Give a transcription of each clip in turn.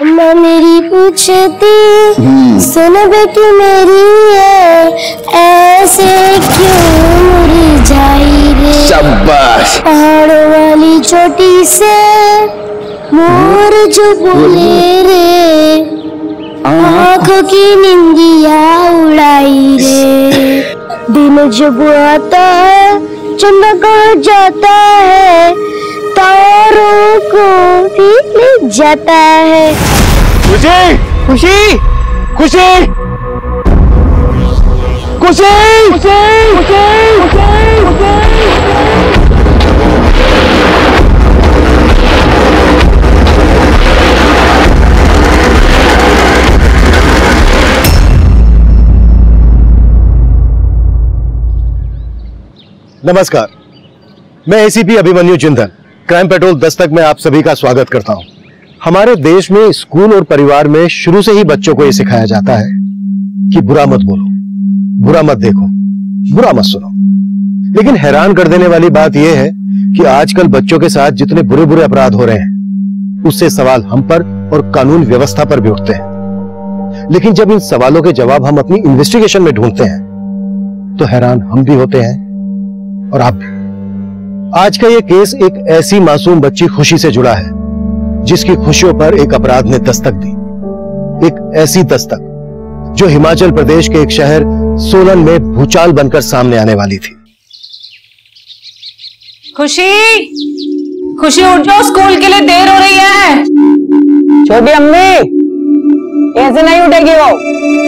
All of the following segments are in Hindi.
अम्मा मेरी पूछती सुन बेटी मेरी है, ऐसे क्यों मुरझाई रे। शाबाश। पहाड़ों वाली चोटी से मोर जो बोले रे, आँखों की निंदिया उड़ाई रे। दिन जब आता है चंदा कहाँ जाता है, तारों को भी ले जाता है। खुशी खुशी खुशी खुशी खुशी खुशी। नमस्कार, मैं ACP Abhimanyu Jindal crime petrol Dastak में आप सभी का स्वागत करता हूं। हमारे देश में स्कूल और परिवार में शुरू से ही बच्चों को यह सिखाया जाता है कि बुरा मत बोलो, बुरा मत देखो, बुरा मत सुनो। लेकिन हैरान कर देने वाली बात यह है कि आजकल बच्चों के साथ जितने बुरे बुरे अपराध हो रहे हैं, उससे सवाल हम पर और कानून व्यवस्था पर भी उठते हैं। लेकिन जब इन सवालों के जवाब हम अपनी इन्वेस्टिगेशन में ढूंढते हैं तो हैरान हम भी होते हैं और आप भी। आज का यह केस एक ऐसी मासूम बच्ची खुशी से जुड़ा है जिसकी खुशियों पर एक अपराध ने दस्तक दी। एक ऐसी दस्तक जो हिमाचल प्रदेश के एक शहर सोलन में भूचाल बनकर सामने आने वाली थी। खुशी, खुशी उठ जाओ, स्कूल के लिए देर हो रही है। छोटी अम्मी, ऐसे नहीं उठेगी वो,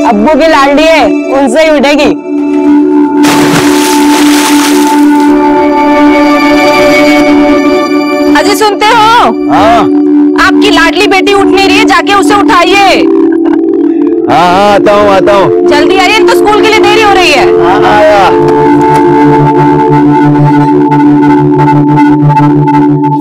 अब्बू की लाडली है, उनसे ही उठेगी। अजय सुनते हो? हाँ आपकी लाडली बेटी उठ नहीं रही है, जाके उसे उठाइए। हाँ आता हूँ। जल्दी आइए, तो स्कूल के लिए देरी हो रही है। आया।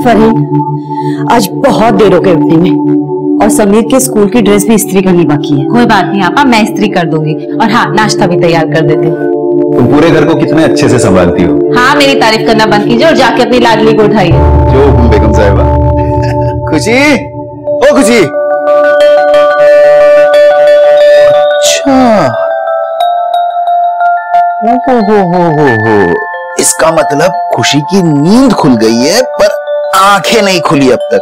फरीन, आज बहुत देर हो गई उठने में और समीर के स्कूल की ड्रेस भी इस्त्री करनी बाकी है। कोई बात नहीं आपा, मैं इस्त्री कर दूंगी। और हाँ, नाश्ता भी तैयार कर देती हूँ। तुम पूरे घर को कितने अच्छे से संभालती हो। हाँ, मेरी तारीफ करना बंद कीजिए और जाके अपनी लाडली को उठाइए। जो हुकुम बेगम साहिबा। खुशी, ओ खुशी। अच्छा, हो। इसका मतलब खुशी की नींद खुल गई है पर आंखें नहीं खुली अब तक।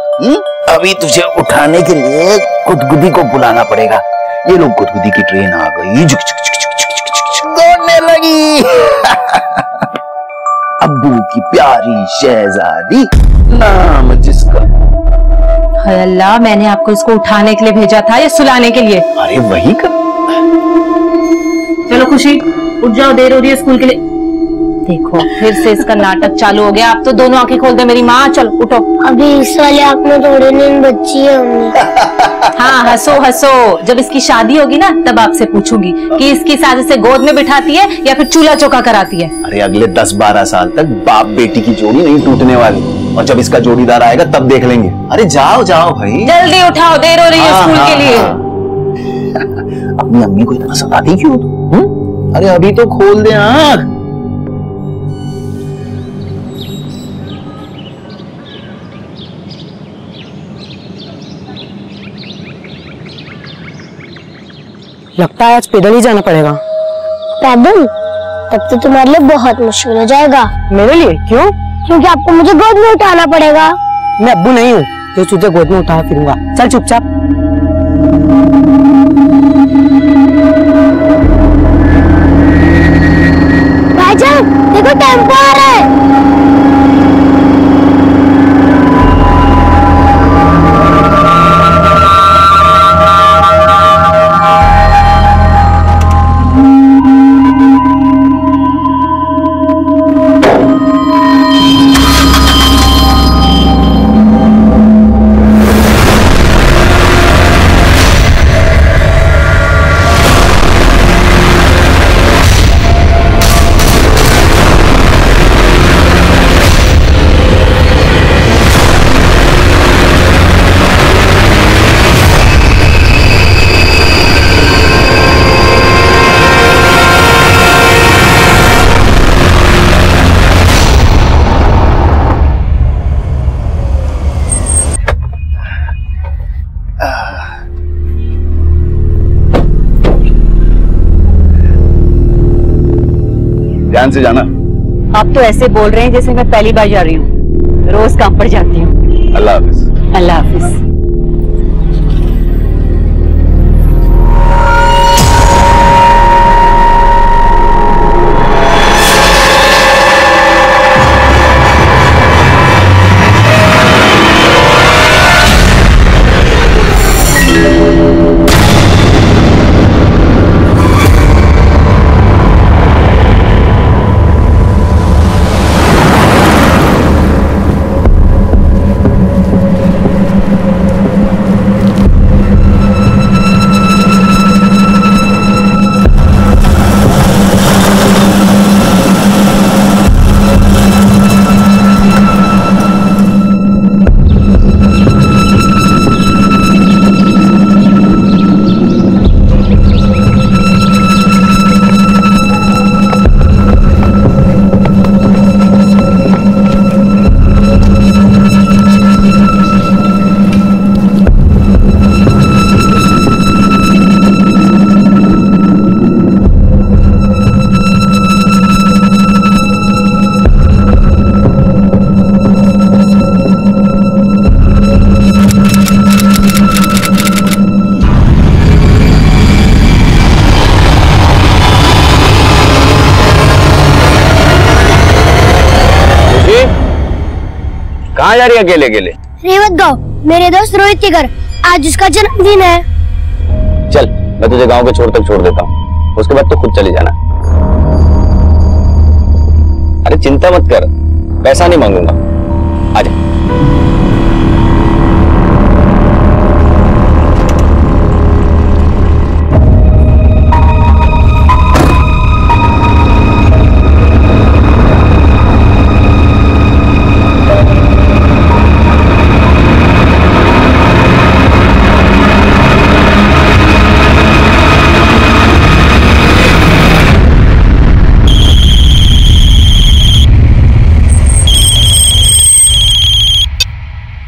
अभी तुझे उठाने के लिए गुदगुदी को बुलाना पड़ेगा। ये लोग, गुदगुदी की ट्रेन आ गई, दौड़ने लगी। अब्बू की प्यारी शहजादी, नाम जिसका। हाय अल्लाह, मैंने आपको इसको उठाने के लिए भेजा था या सुलाने के लिए? अरे वही कर। चलो खुशी, उठ जाओ, देर हो रही है स्कूल के लिए। देखो, फिर से इसका नाटक चालू हो गया। आप तो दोनों आंखें खोल दे मेरी माँ। चल उठो। अभी इस वाले आँख में थोड़ी नींद बच्ची है अम्मी। हाँ, हंसो। जब इसकी शादी होगी ना, तब आपसे पूछूंगी कि इसकी सास से गोद में बिठाती है या फिर चूल्हा चौका कराती है। अरे अगले 10-12 साल तक बाप बेटी की जोड़ी नहीं टूटने वाली, और जब इसका जोड़ीदार आएगा तब देख लेंगे। अरे जाओ भाई, जल्दी उठाओ, देर हो रही है स्कूल के लिए। अपनी अम्मी को इतना सताती क्यों तू? अरे अभी तो खोल दे आँख। लगता है आज पैदल ही जाना पड़ेगा। पैदल? तब तो तुम्हारे लिए बहुत मुश्किल हो जाएगा। मेरे लिए? क्यों? क्योंकि आपको मुझे गोद में उठाना पड़ेगा। मैं अब्बू नहीं हूँ जो तुझे गोद में उठा फिरूंगा। चल चुपचाप। भाईजान, देखो टेम्पो आ रहा है। ध्यान से जाना। आप तो ऐसे बोल रहे हैं जैसे मैं पहली बार जा रही हूँ, रोज काम पर जाती हूँ। अल्लाह हाफिज। अल्लाह हाफिज। कहाँ जा रही है अकेले अकेले? रेवत गाँव, मेरे दोस्त रोहित के घर, आज उसका जन्मदिन है। चल मैं तुझे गांव के छोर तक छोड़ देता हूँ, उसके बाद तो खुद चली जाना। अरे चिंता मत कर, पैसा नहीं मांगूंगा, आजा।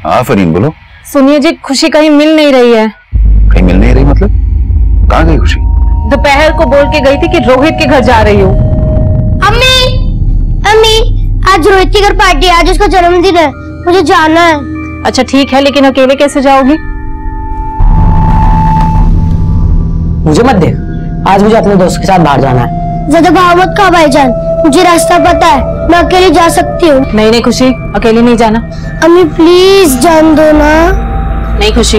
हाँ फरीन बोलो। सुनिए जी, खुशी कहीं मिल नहीं रही है। कहीं मिल नहीं रही मतलब? कहाँ गई खुशी? दोपहर को बोल के गई थी कि रोहित के घर जा रही हूँ। अम्मी, अम्मी, आज रोहित के घर पार्टी है, आज उसका जन्मदिन है, मुझे जाना है। अच्छा ठीक है, लेकिन अकेले कैसे जाओगी? मुझे मत दे, आज मुझे अपने दोस्त के साथ बाहर जाना है। ज्यादा भाव मत खा भाईजान, मुझे रास्ता पता है, मैं अकेली जा सकती हूँ। नहीं नहीं खुशी, अकेली नहीं जाना। अम्मी प्लीज जान दो ना। नहीं खुशी।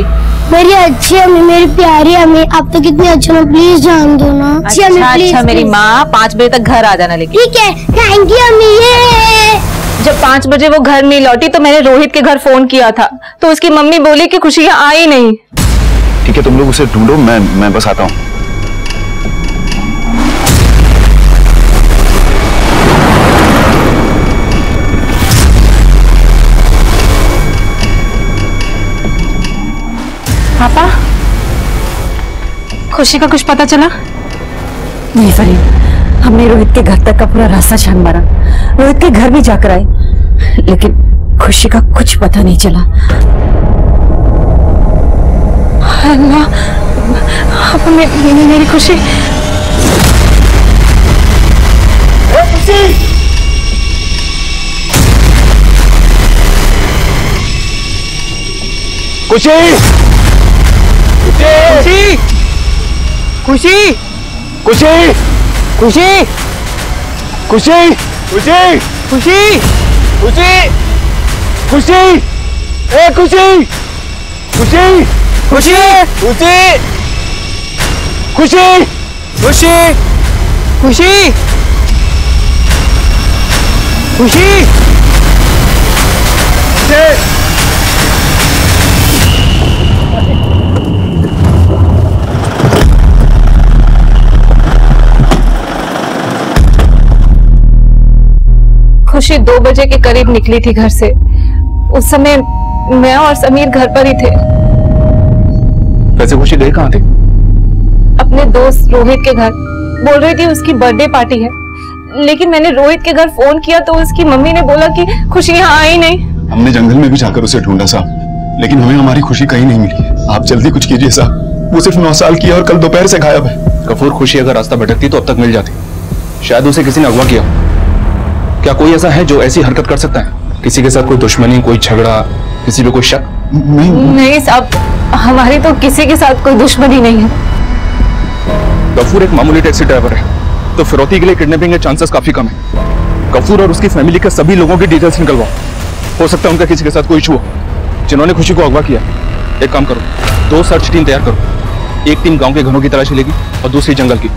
मेरी अच्छी अम्मी, मेरी प्यारी अम्मी, आप तो कितनी अच्छी हो, प्लीज जान दो ना। अच्छा अच्छा मेरी माँ, 5 बजे तक घर आ जाना। लेकिन ठीक है, थैंक यू अम्मी। ये जब 5 बजे वो घर नहीं लौटी तो मैंने रोहित के घर फोन किया था, तो उसकी मम्मी बोली कि खुशी यहाँ आई नहीं। ठीक है तुम लोग उसे ढूंढो, मैं बस आता हूँ। पापा, खुशी का कुछ पता चला? नहीं फरीन, हमने रोहित के घर तक का पूरा रास्ता छान मारा, रोहित के घर भी जाकर आए, लेकिन खुशी का कुछ पता नहीं चला। अल्लाह, मेरी खुशी। खुशी, खुशी, खुशी, खुशी, खुशी, खुशी, खुशी, खुशी, खुशी, खुशी, ए खुशी, खुशी, खुशी, खुशी, खुशी, खुशी, खुशी, खुशी, खुशी 2 बजे के करीब निकली थी घर से। उस समय मैं और समीर घर पर ही थे। वैसे खुशी गई कहाँ थी? अपने दोस्त रोहित के घर, बोल रही थी उसकी बर्थडे पार्टी है, लेकिन मैंने रोहित के घर फोन किया तो उसकी मम्मी ने बोला कि खुशी यहाँ आई नहीं। हमने जंगल में भी जाकर उसे ढूंढा साहब, लेकिन हमें हमारी खुशी कहीं नहीं मिली। आप जल्दी कुछ कीजिए साहब, वो सिर्फ 9 साल की है और कल दोपहर से गायब है। गफूर, खुशी अगर रास्ता भटकती तो अब तक मिल जाती, शायद उसे किसी ने अगवा किया। क्या कोई ऐसा है जो ऐसी हरकत कर सकता है? किसी के साथ कोई दुश्मनी, कोई झगड़ा, किसी पे कोई शक? नहीं साहब, हमारी तो किसी के साथ कोई दुश्मनी नहीं है। गफूर एक मामूली टैक्सी ड्राइवर है, तो फिरौती के लिए किडनैपिंग के चांसेस काफी कम है। गफूर और उसकी फैमिली के सभी लोगों की डिटेल्स निकलवाओ। हो सकता है उनका किसी के साथ कोई इशू हो, जिन्होंने खुशी को अगवा किया। एक काम करो, 2 सर्च टीम तैयार करो। एक टीम गांव के घरों की तलाशी लेगी और दूसरी जंगल की।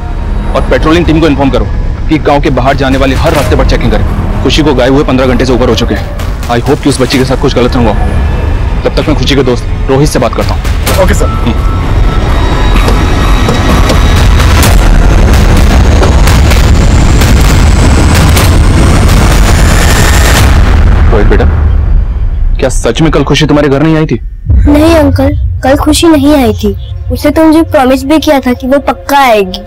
और पेट्रोलिंग टीम को इन्फॉर्म करो कि गांव के बाहर जाने वाले हर रास्ते पर चेकिंग करें। खुशी को गायब हुए 15 घंटे से ऊपर हो चुके हैं। आई होप कि उस बच्ची के साथ कुछ गलत हुआ। तब तक मैं खुशी के दोस्त रोहित से बात करता हूँ। Okay sir. रोहित बेटा, क्या सच में कल खुशी तुम्हारे घर नहीं आई थी? नहीं अंकल, कल खुशी नहीं आई थी। उसे तो मुझे प्रॉमिस भी किया था कि वो पक्का आएगी।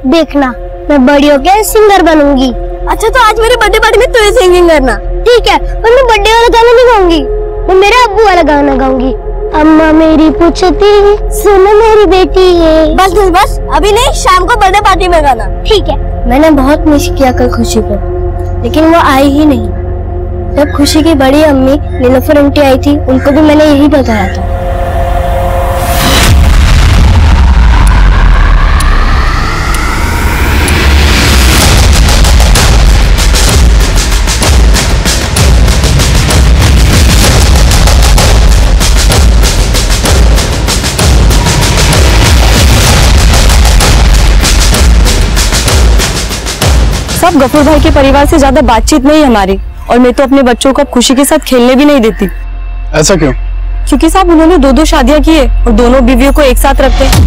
देखना, मैं बड़ी होकर सिंगर बनूंगी। अच्छा, तो आज मेरे बर्थडे पार्टी में तू सिंगिंग करना, ठीक है? और मैं बर्थडे वाला गाना नहीं गाऊंगी, मैं मेरे अब्बू वाला गाना गाऊंगी। अम्मा मेरी पूछती सुन मेरी बेटी है। बस बस बस, अभी नहीं, शाम को बर्थडे पार्टी में गाना, ठीक है? मैंने बहुत मिस किया कल खुशी को, लेकिन वो आई ही नहीं। जब खुशी की बड़ी अम्मी नीलोफर आंटी आई थी, उनको भी मैंने यही बताया था। सब गफूर भाई के परिवार से ज्यादा बातचीत नहीं हमारी, और मैं तो अपने बच्चों को अब खुशी के साथ खेलने भी नहीं देती। ऐसा क्यों? क्योंकि साहब उन्होंने 2-2 शादियां की है और दोनों बीवियों को एक साथ रखते हैं।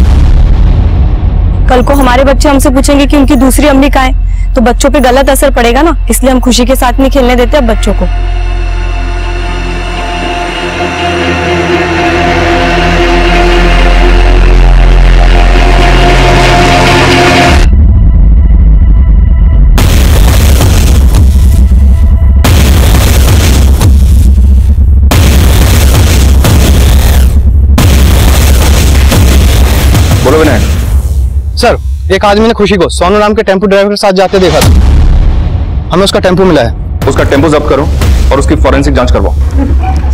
कल को हमारे बच्चे हमसे पूछेंगे कि उनकी दूसरी अम्मी कहाँ है, तो बच्चों पे गलत असर पड़ेगा ना। इसलिए हम खुशी के साथ नहीं खेलने देते अब बच्चों को। बोलो विनायक। सर, एक आदमी ने खुशी को सोनू नाम के टेम्पो ड्राइवर के साथ जाते देखा था। हमें उसका टेम्पो मिला है। उसका टेम्पो जब्त करो और उसकी फॉरेंसिक जांच करवाओ।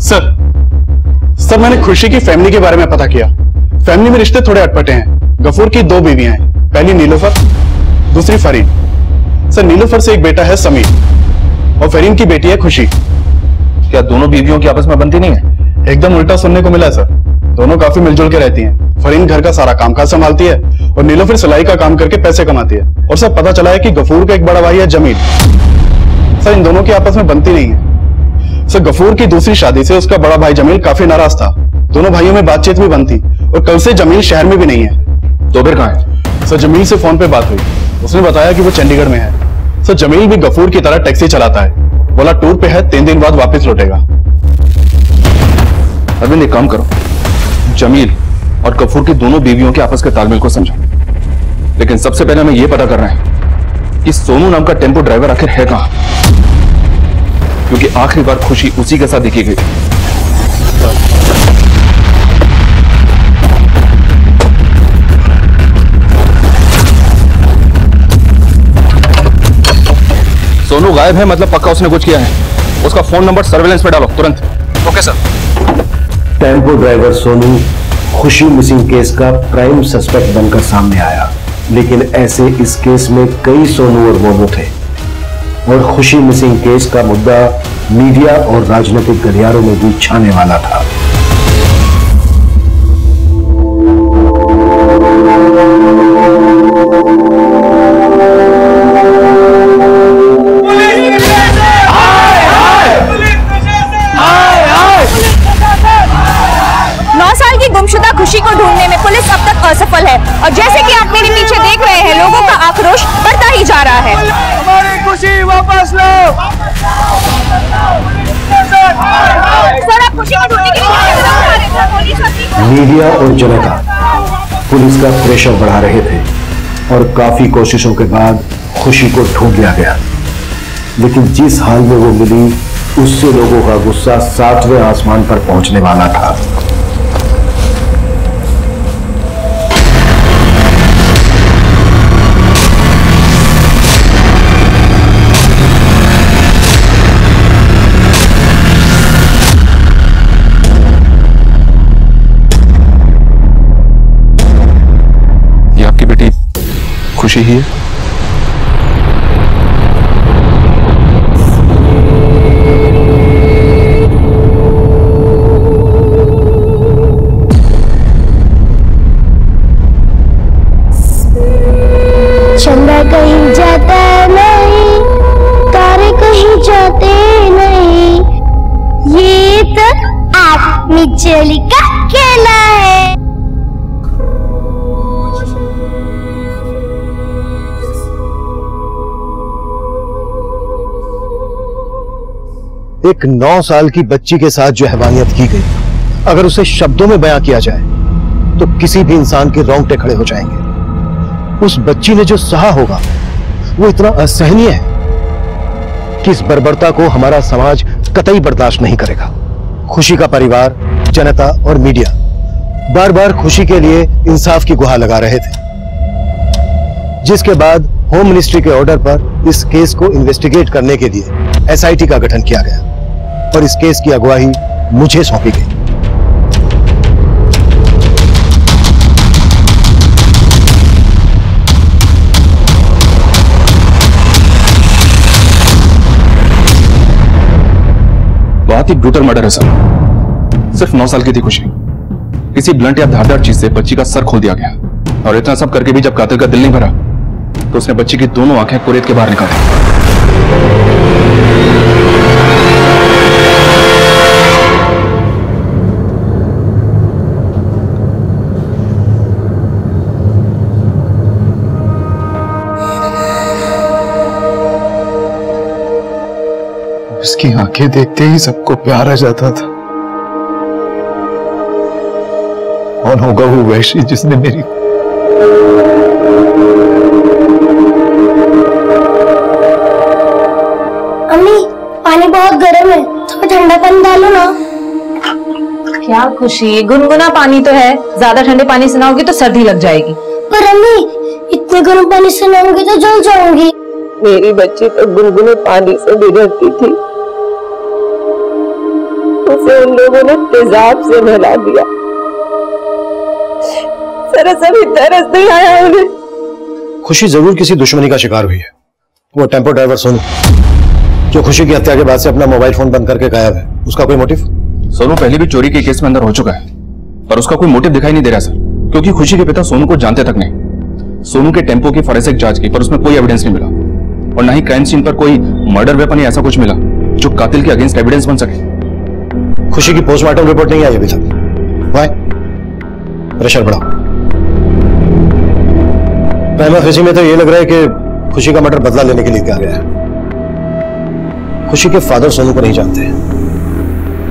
सर मैंने खुशी की फैमिली के बारे में पता किया। फैमिली में रिश्ते थोड़े अटपटे हैं। गफूर की 2 बीवियां हैं, पहली नीलोफर, दूसरी फरीन। सर, नीलोफर से एक बेटा है समीर और फरीन की बेटी है खुशी। क्या दोनों बीवियों की आपस में बनती नहीं है? एकदम उल्टा सुनने को मिला सर। दोनों काफी मिलजुल के रहती हैं। फरीन घर का सारा कामकाज संभालती है और नीलोफर सिलाई का काम करके पैसे कमाती है। और सर, पता चला है कि गफूर का एक बड़ा भाई है जमील। सर, इन दोनों की आपस में बनती नहीं है। सर, गफूर की दूसरी शादी से उसका बड़ा भाई जमील काफी नाराज था। दोनों भाइयों में बातचीत भी बंद थी और कल से जमील शहर में भी नहीं है। तो फिर कहाँ है? सर, जमील से फोन पे बात हुई। उसने बताया कि वो चंडीगढ़ में है। सर, जमील भी गफूर की तरह टैक्सी चलाता है। बोला टूर पे है, 3 दिन बाद वापस लौटेगा। अरविंद, एक काम करो, जमील और गफूर की दोनों बीवियों के आपस के तालमेल को समझो। लेकिन सबसे पहले हमें यह पता करना है कि सोनू नाम का टेम्पो ड्राइवर आखिर है कहां, क्योंकि आखिरी बार खुशी उसी के साथ देखी गई। सोनू गायब है, मतलब पक्का उसने कुछ किया है। उसका फोन नंबर सर्वेलेंस पे डालो तुरंत। Okay sir. Tempo driver Sonu खुशी मिसिंग केस का प्राइम सस्पेक्ट बनकर सामने आया, लेकिन ऐसे इस केस में कई सोनू और मोनू थे और खुशी मिसिंग केस का मुद्दा मीडिया और राजनीतिक गलियारों में भी छाने वाला था। गुमशुदा खुशी को ढूंढने में पुलिस अब तक असफल है और जैसे कि आप मेरे पीछे देख रहे हैं, लोगों का आक्रोश बढ़ता ही जा रहा है। हमारी खुशी वापस लो। सर, आप खुशी को ढूंढने के लिए मीडिया और जनता पुलिस का प्रेशर बढ़ा रहे थे और काफी कोशिशों के बाद खुशी को ढूंढ लिया गया, लेकिन जिस हाल में वो मिली उससे लोगों का गुस्सा 7वें आसमान पर पहुंचने वाला था। खुशी ही है। चंदा कहीं जाता नहीं, तारे कहीं जाते नहीं, ये तो आदमी चली का खेला है। एक 9 साल की बच्ची के साथ जो हैवानियत की गई, अगर उसे शब्दों में बयां किया जाए तो किसी भी इंसान के रोंगटे खड़े हो जाएंगे। उस बच्ची ने जो सहा होगा वो इतना असहनीय है कि इस बर्बरता को हमारा समाज कतई बर्दाश्त नहीं करेगा। खुशी का परिवार, जनता और मीडिया बार बार खुशी के लिए इंसाफ की गुहार लगा रहे थे, जिसके बाद होम मिनिस्ट्री के ऑर्डर पर इस केस को इन्वेस्टिगेट करने के लिए एसआईटी का गठन किया गया और इस केस की अगुवाई मुझे सौंपी गई। बहुत ही ब्रूटल मर्डर है सर। सिर्फ 9 साल की थी खुशी, किसी ब्लंट या धारदार चीज से बच्ची का सर खोल दिया गया और इतना सब करके भी जब कातिल का दिल नहीं भरा तो उसने बच्ची की दोनों आंखें कुरेद के बाहर निकाली। उसकी आंखें देखते ही सबको प्यार आ जाता था। कौन होगा वो वैशी जिसने मेरी अम्मी, पानी बहुत गर्म है, थोड़ा ठंडा पानी डालो ना। क्या खुशी, गुनगुना पानी तो है, ज्यादा ठंडे पानी से नहाओगी तो सर्दी लग जाएगी। पर अम्मी, इतने गर्म पानी से नहाऊंगी तो जल जाऊंगी। मेरी बच्ची तो गुनगुने पानी से भी डरती थी, उसे उन लोगों ने तेजाब से नहला दिया। जरा भी तरस नहीं आया उन्हें। खुशी जरूर किसी दुश्मनी का शिकार हुई है। वो टेम्पो ड्राइवर सोनू जो खुशी की हत्या के बाद से अपना मोबाइल फोन बंद करके गायब है, उसका कोई मोटिव? सोनू पहले भी चोरी के केस में अंदर हो चुका है पर उसका कोई मोटिव दिखाई नहीं दे रहा सर, क्योंकि खुशी के पिता सोनू को जानते तक नहीं। सोनू के टेम्पो की फॉरेंसिक जांच की पर उसमें कोई एविडेंस नहीं मिला और न ही क्राइम सीन पर कोई मर्डर वेपन या ऐसा कुछ मिला जो कातिल के अगेंस्ट एविडेंस बन सके। खुशी की पोस्टमार्टम रिपोर्ट नहीं आई अभी तक। वाई? प्रेशर बढ़ाओ। प्राइमा फेसी में तो ये लग रहा है कि खुशी का मर्डर बदला लेने के लिए किया गया है। खुशी के फादर सोनू को नहीं जानते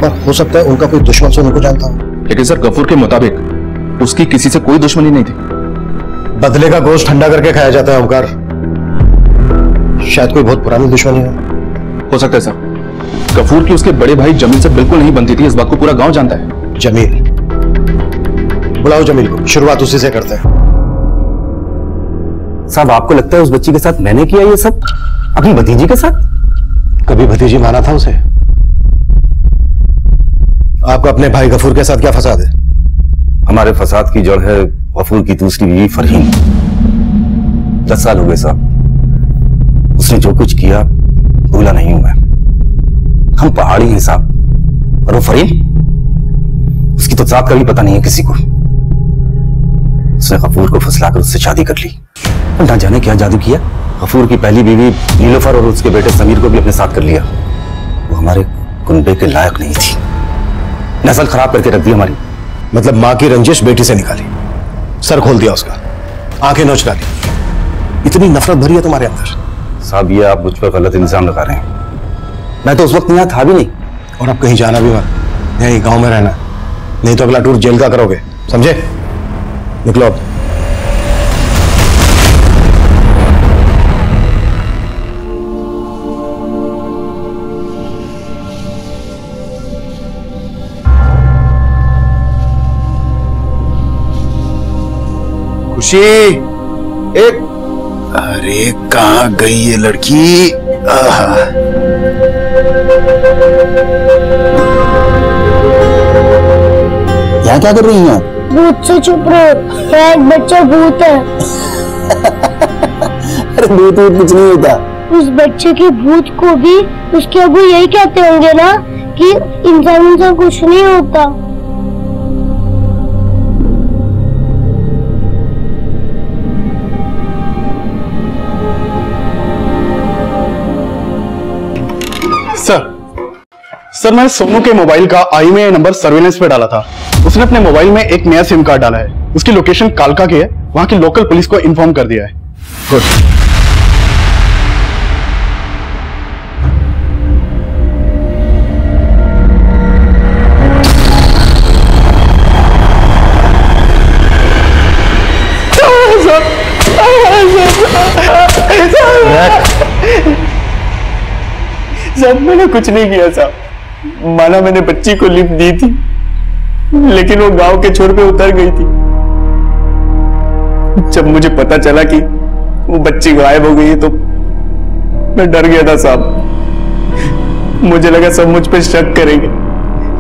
पर हो सकता है उनका कोई दुश्मन सोनू को जानता हो। लेकिन सर गफूर के मुताबिक उसकी किसी से कोई दुश्मनी नहीं थी। बदले का गोश्त ठंडा करके खाया जाता है ओमकार, शायद कोई बहुत पुरानी दुश्मनी हो सकता है सर। गफूर की उसके बड़े भाई जमील से बिल्कुल नहीं बनती थी, इस बात को पूरा गांव जानता है। जमील? बुलाओ जमील को, शुरुआत उसी से करते हैं। साहब आपको लगता है उस बच्ची के साथ मैंने किया ये सब, अपनी भतीजी के साथ? कभी भतीजी माना था उसे? आपको अपने भाई गफूर के साथ क्या फसाद है? हमारे फसाद की जड़ है गफूर की दूसरी बीवी फरहीन। 10 साल हो गए साहब, उसने जो कुछ किया भूला नहीं हूं मैं। हम पहाड़ी हैं साहब, और वो फरहीन, उसकी तो जात का भी पता नहीं है किसी को। उसने गफूर को फुसलाकर उससे शादी कर ली और ना जाने क्या जादू किया। गफूर की पहली बीवी नीलोफर और उसके बेटे समीर को भी अपने साथ कर लिया। वो हमारे कुनबे के लायक नहीं थी, नस्ल खराब करके रख दी हमारी। मतलब मां की रंजिश बेटी से निकाली, सर खोल दिया उसका, आंखें नोच डाली। इतनी नफरत भरी है तुम्हारे अंदर? साहब ये आप मुझ पर गलत इल्जाम लगा रहे हैं, मैं तो उस वक्त यहाँ था भी नहीं। और अब कहीं जाना भी मत, यहीं गांव में रहना, नहीं तो अगला टूर जेल का करोगे, समझे? निकलो अब। खुशी, एक अरे कहाँ गई ये लड़की? यहाँ क्या कर रही हैं? भूत से चुप रहो, एक बच्चा भूत है। अरे भूत वूत कुछ नहीं होता। उस बच्चे के भूत को भी उसके अबू यही कहते होंगे ना कि इंसान से कुछ नहीं होता। सर मैंने सोनू के मोबाइल का IMEI नंबर सर्विलेंस पे डाला था। उसने अपने मोबाइल में एक नया सिम कार्ड डाला है। उसकी लोकेशन कालका की है, वहां की लोकल पुलिस को इन्फॉर्म कर दिया है। गुड। सर मैंने कुछ नहीं किया साहब। माना मैंने बच्ची को लिफ्ट दी थी, लेकिन वो गांव के छोर पे उतर गई थी। जब मुझे पता चला कि वो बच्ची गायब हो गई है तो मैं डर गया था साहब। मुझे लगा सब मुझ पे शक करेंगे,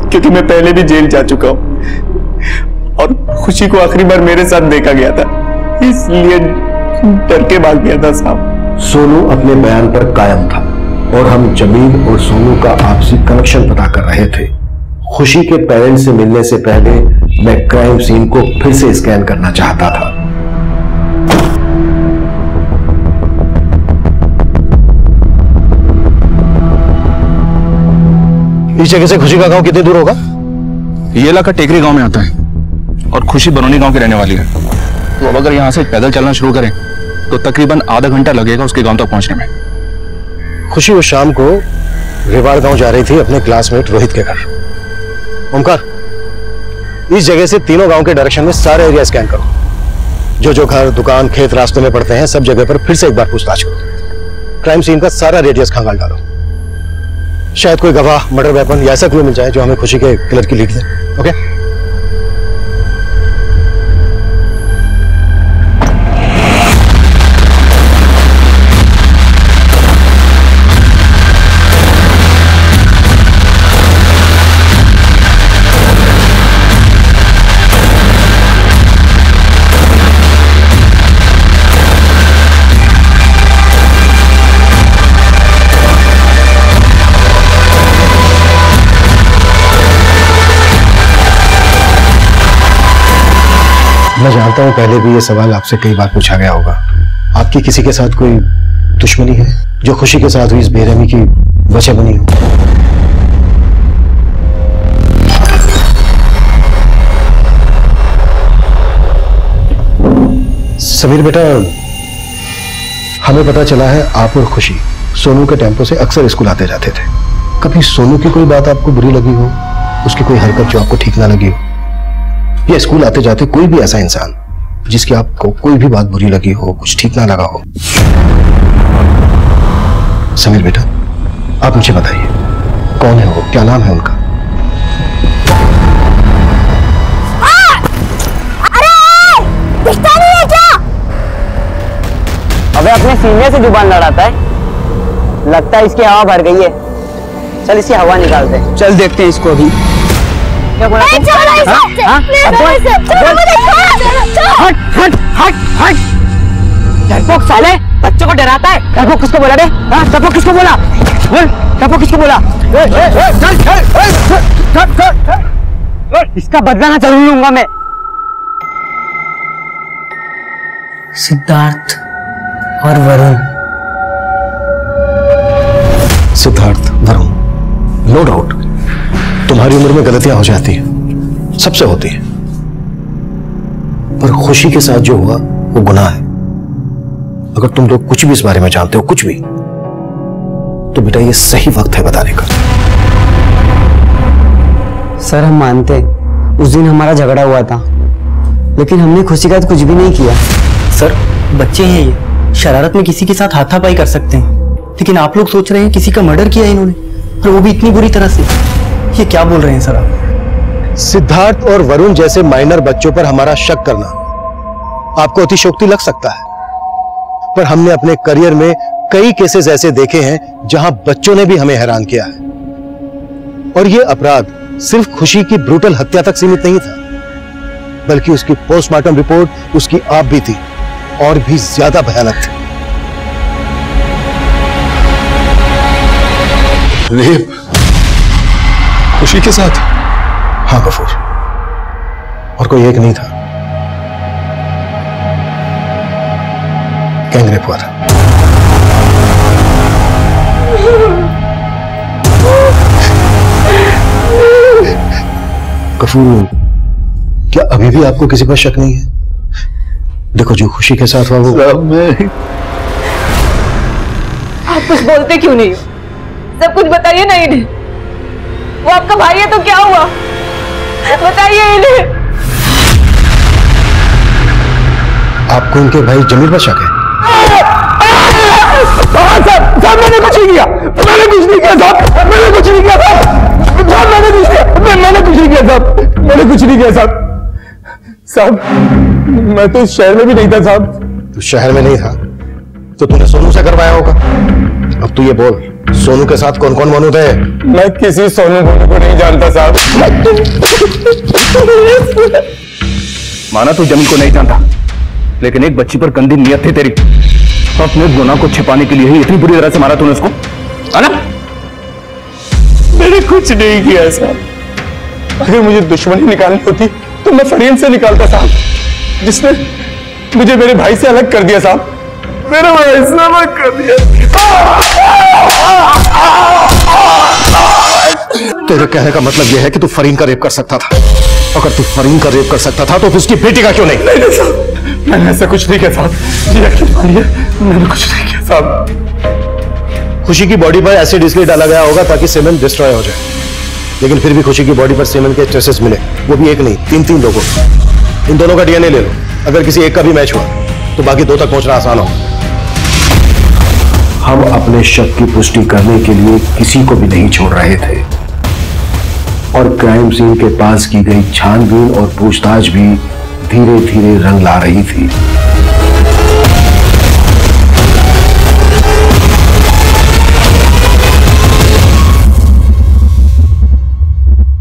क्योंकि मैं पहले भी जेल जा चुका हूं और खुशी को आखिरी बार मेरे साथ देखा गया था, इसलिए डर के भाग गया था साहब। सोनू अपने बयान पर कायम था और हम जमील और सोनू का आपसी कनेक्शन पता कर रहे थे। खुशी के पेरेंट्स से मिलने से पहले मैं क्राइम सीन को फिर से स्कैन करना चाहता था। इस जगह से खुशी का गांव कितने दूर होगा? ये इलाका टेकरी गांव में आता है और खुशी बरौनी गांव की रहने वाली है। तो अब अगर यहां से पैदल चलना शुरू करें तो तकरीबन आधा घंटा लगेगा उसके गांव तक पहुंचने में। खुशी उस शाम को रेवाड़ गांव जा रही थी अपने क्लासमेट रोहित के घर। ओमकार, इस जगह से तीनों गांव के डायरेक्शन में सारे एरिया स्कैन करो। जो जो घर, दुकान, खेत रास्ते में पड़ते हैं, सब जगह पर फिर से एक बार पूछताछ करो। क्राइम सीन का सारा रेडियस खंगाल डालो। शायद कोई गवाह, मर्डर वेपन या ऐसा क्लू मिल जाए जो हमें खुशी के किलर की लीड दे। ओके? मैं जानता हूं पहले भी ये सवाल आपसे कई बार पूछा गया होगा। आपकी किसी के साथ कोई दुश्मनी है जो खुशी के साथ हुई इस बेरहमी की वजह बनी हो? समीर बेटा, हमें पता चला है आप और खुशी सोनू के टेम्पो से अक्सर स्कूल आते जाते थे। कभी सोनू की कोई बात आपको बुरी लगी हो, उसकी कोई हरकत जो आपको ठीक ना लगी हो? या स्कूल आते जाते कोई भी ऐसा इंसान जिसकी आपको कोई भी बात बुरी लगी हो, कुछ ठीक ना लगा हो? समीर बेटा, आप मुझे बताइए, कौन है वो, क्या नाम है उनका? अरे दिखता नहीं है क्या? अबे अपने सीनियर से जुबान लड़ाता है, लगता है इसकी हवा भर गई है। चल इसकी हवा निकालते हैं। चल देखते हैं इसको अभी। क्या बोला तुम? हट हट हट हट। डरपोक साले, बच्चों को डराता है। डरपोक किसको बोला रे? हाँ, डरपोक किसको बोला? डरपोक किसको बोला? इसका बदला ना जरूर लूंगा मैं। सिद्धार्थ और वरुण। सिद्धार्थ, वरुण, नो डाउट तुम्हारी उम्र में गलतियां हो जाती हैं, सबसे होती है, पर खुशी के साथ जो हुआ वो गुनाह है। अगर तुम लोग कुछ भी इस बारे में जानते हो, कुछ भी, तो बेटा ये सही वक्त है बताने का। सर हम मानते हैं उस दिन हमारा झगड़ा हुआ था, लेकिन हमने खुशी का कुछ भी नहीं किया। सर बच्चे हैं ये, शरारत में किसी के साथ हाथापाई कर सकते हैं, लेकिन आप लोग सोच रहे हैं किसी का मर्डर किया इन्होंने, और वो भी इतनी बुरी तरह से। ये क्या बोल रहे हैं सर आप? सिद्धार्थ और वरुण जैसे माइनर बच्चों पर हमारा शक करना आपको अतिशयोक्ति लग सकता है, पर हमने अपने करियर में कई केसेस ऐसे देखे हैं जहां बच्चों ने भी हमें हैरान किया है। और यह अपराध सिर्फ खुशी की ब्रूटल हत्या तक सीमित नहीं था, बल्कि उसकी पोस्टमार्टम रिपोर्ट उसकी आप भी थी और भी ज्यादा भयानक थी। रेप? खुशी के साथ? हाँ गफूर, और कोई एक नहीं था, गैंग रेप हुआ था। गफूर, क्या अभी भी आपको किसी पर शक नहीं है? देखो, जो खुशी के साथ हुआ वो आप कुछ बोलते क्यों नहीं हो? सब कुछ बताइए ना इन्हें। वो आपका भाई है तो क्या हुआ, बताइए इन्हें। आपको इनके भाई जमील पर शक है? साहब मैंने कुछ नहीं किया, मैंने कुछ नहीं किया साहब, मैंने कुछ नहीं किया साहब, मैंने कुछ नहीं किया, मैंने कुछ नहीं किया साहब, मैंने कुछ नहीं किया साहब। साहब मैं तो इस शहर में भी नहीं था साहब। तू शहर में नहीं था तो तूने सोनू से करवाया होगा। अब तू ये बोल, सोनू के साथ कौन कौन मौजूद है? मैं किसी सोनू को नहीं जानता साहब। माना तू जमीन को नहीं जानता, लेकिन एक बच्ची पर गंदी नियत थी तेरी। अपने गुनाह को छिपाने के लिए ही इतनी बुरी तरह से मारा तूने उसको, है ना? मैंने कुछ नहीं किया साहब। अगर मुझे दुश्मनी निकालनी होती तो मैं फरीन से निकालता साहब, जिसने मुझे मेरे भाई से अलग कर दिया साहब। मेरा भाई से अलग कर दिया। तेरे कहने का मतलब यह है कि तू फरीन का रेप कर सकता था? अगर तू फरीन का रेप कर सकता था तो उसकी बेटी का क्यों नहीं? नहीं साहब, मैंने ऐसा कुछ नहीं किया साहब। जी यकीन मानिए, मैंने कुछ नहीं किया साहब। खुशी की बॉडी पर एसिड इसलिए डाला गया होगा ताकि सीमेंट डिस्ट्रॉय हो जाए, लेकिन फिर भी खुशी की बॉडी पर सीमेंट के ट्रेसेस मिले, वो भी एक नहीं, तीन लोगों। इन दोनों का डीएनए ले लो, अगर किसी एक का भी मैच हुआ तो बाकी दो तक पहुंचना आसान हो। हम अपने शक की पुष्टि करने के लिए किसी को भी नहीं छोड़ रहे थे, और क्राइम सीन के पास की गई छानबीन और पूछताछ भी धीरे धीरे रंग ला रही थी।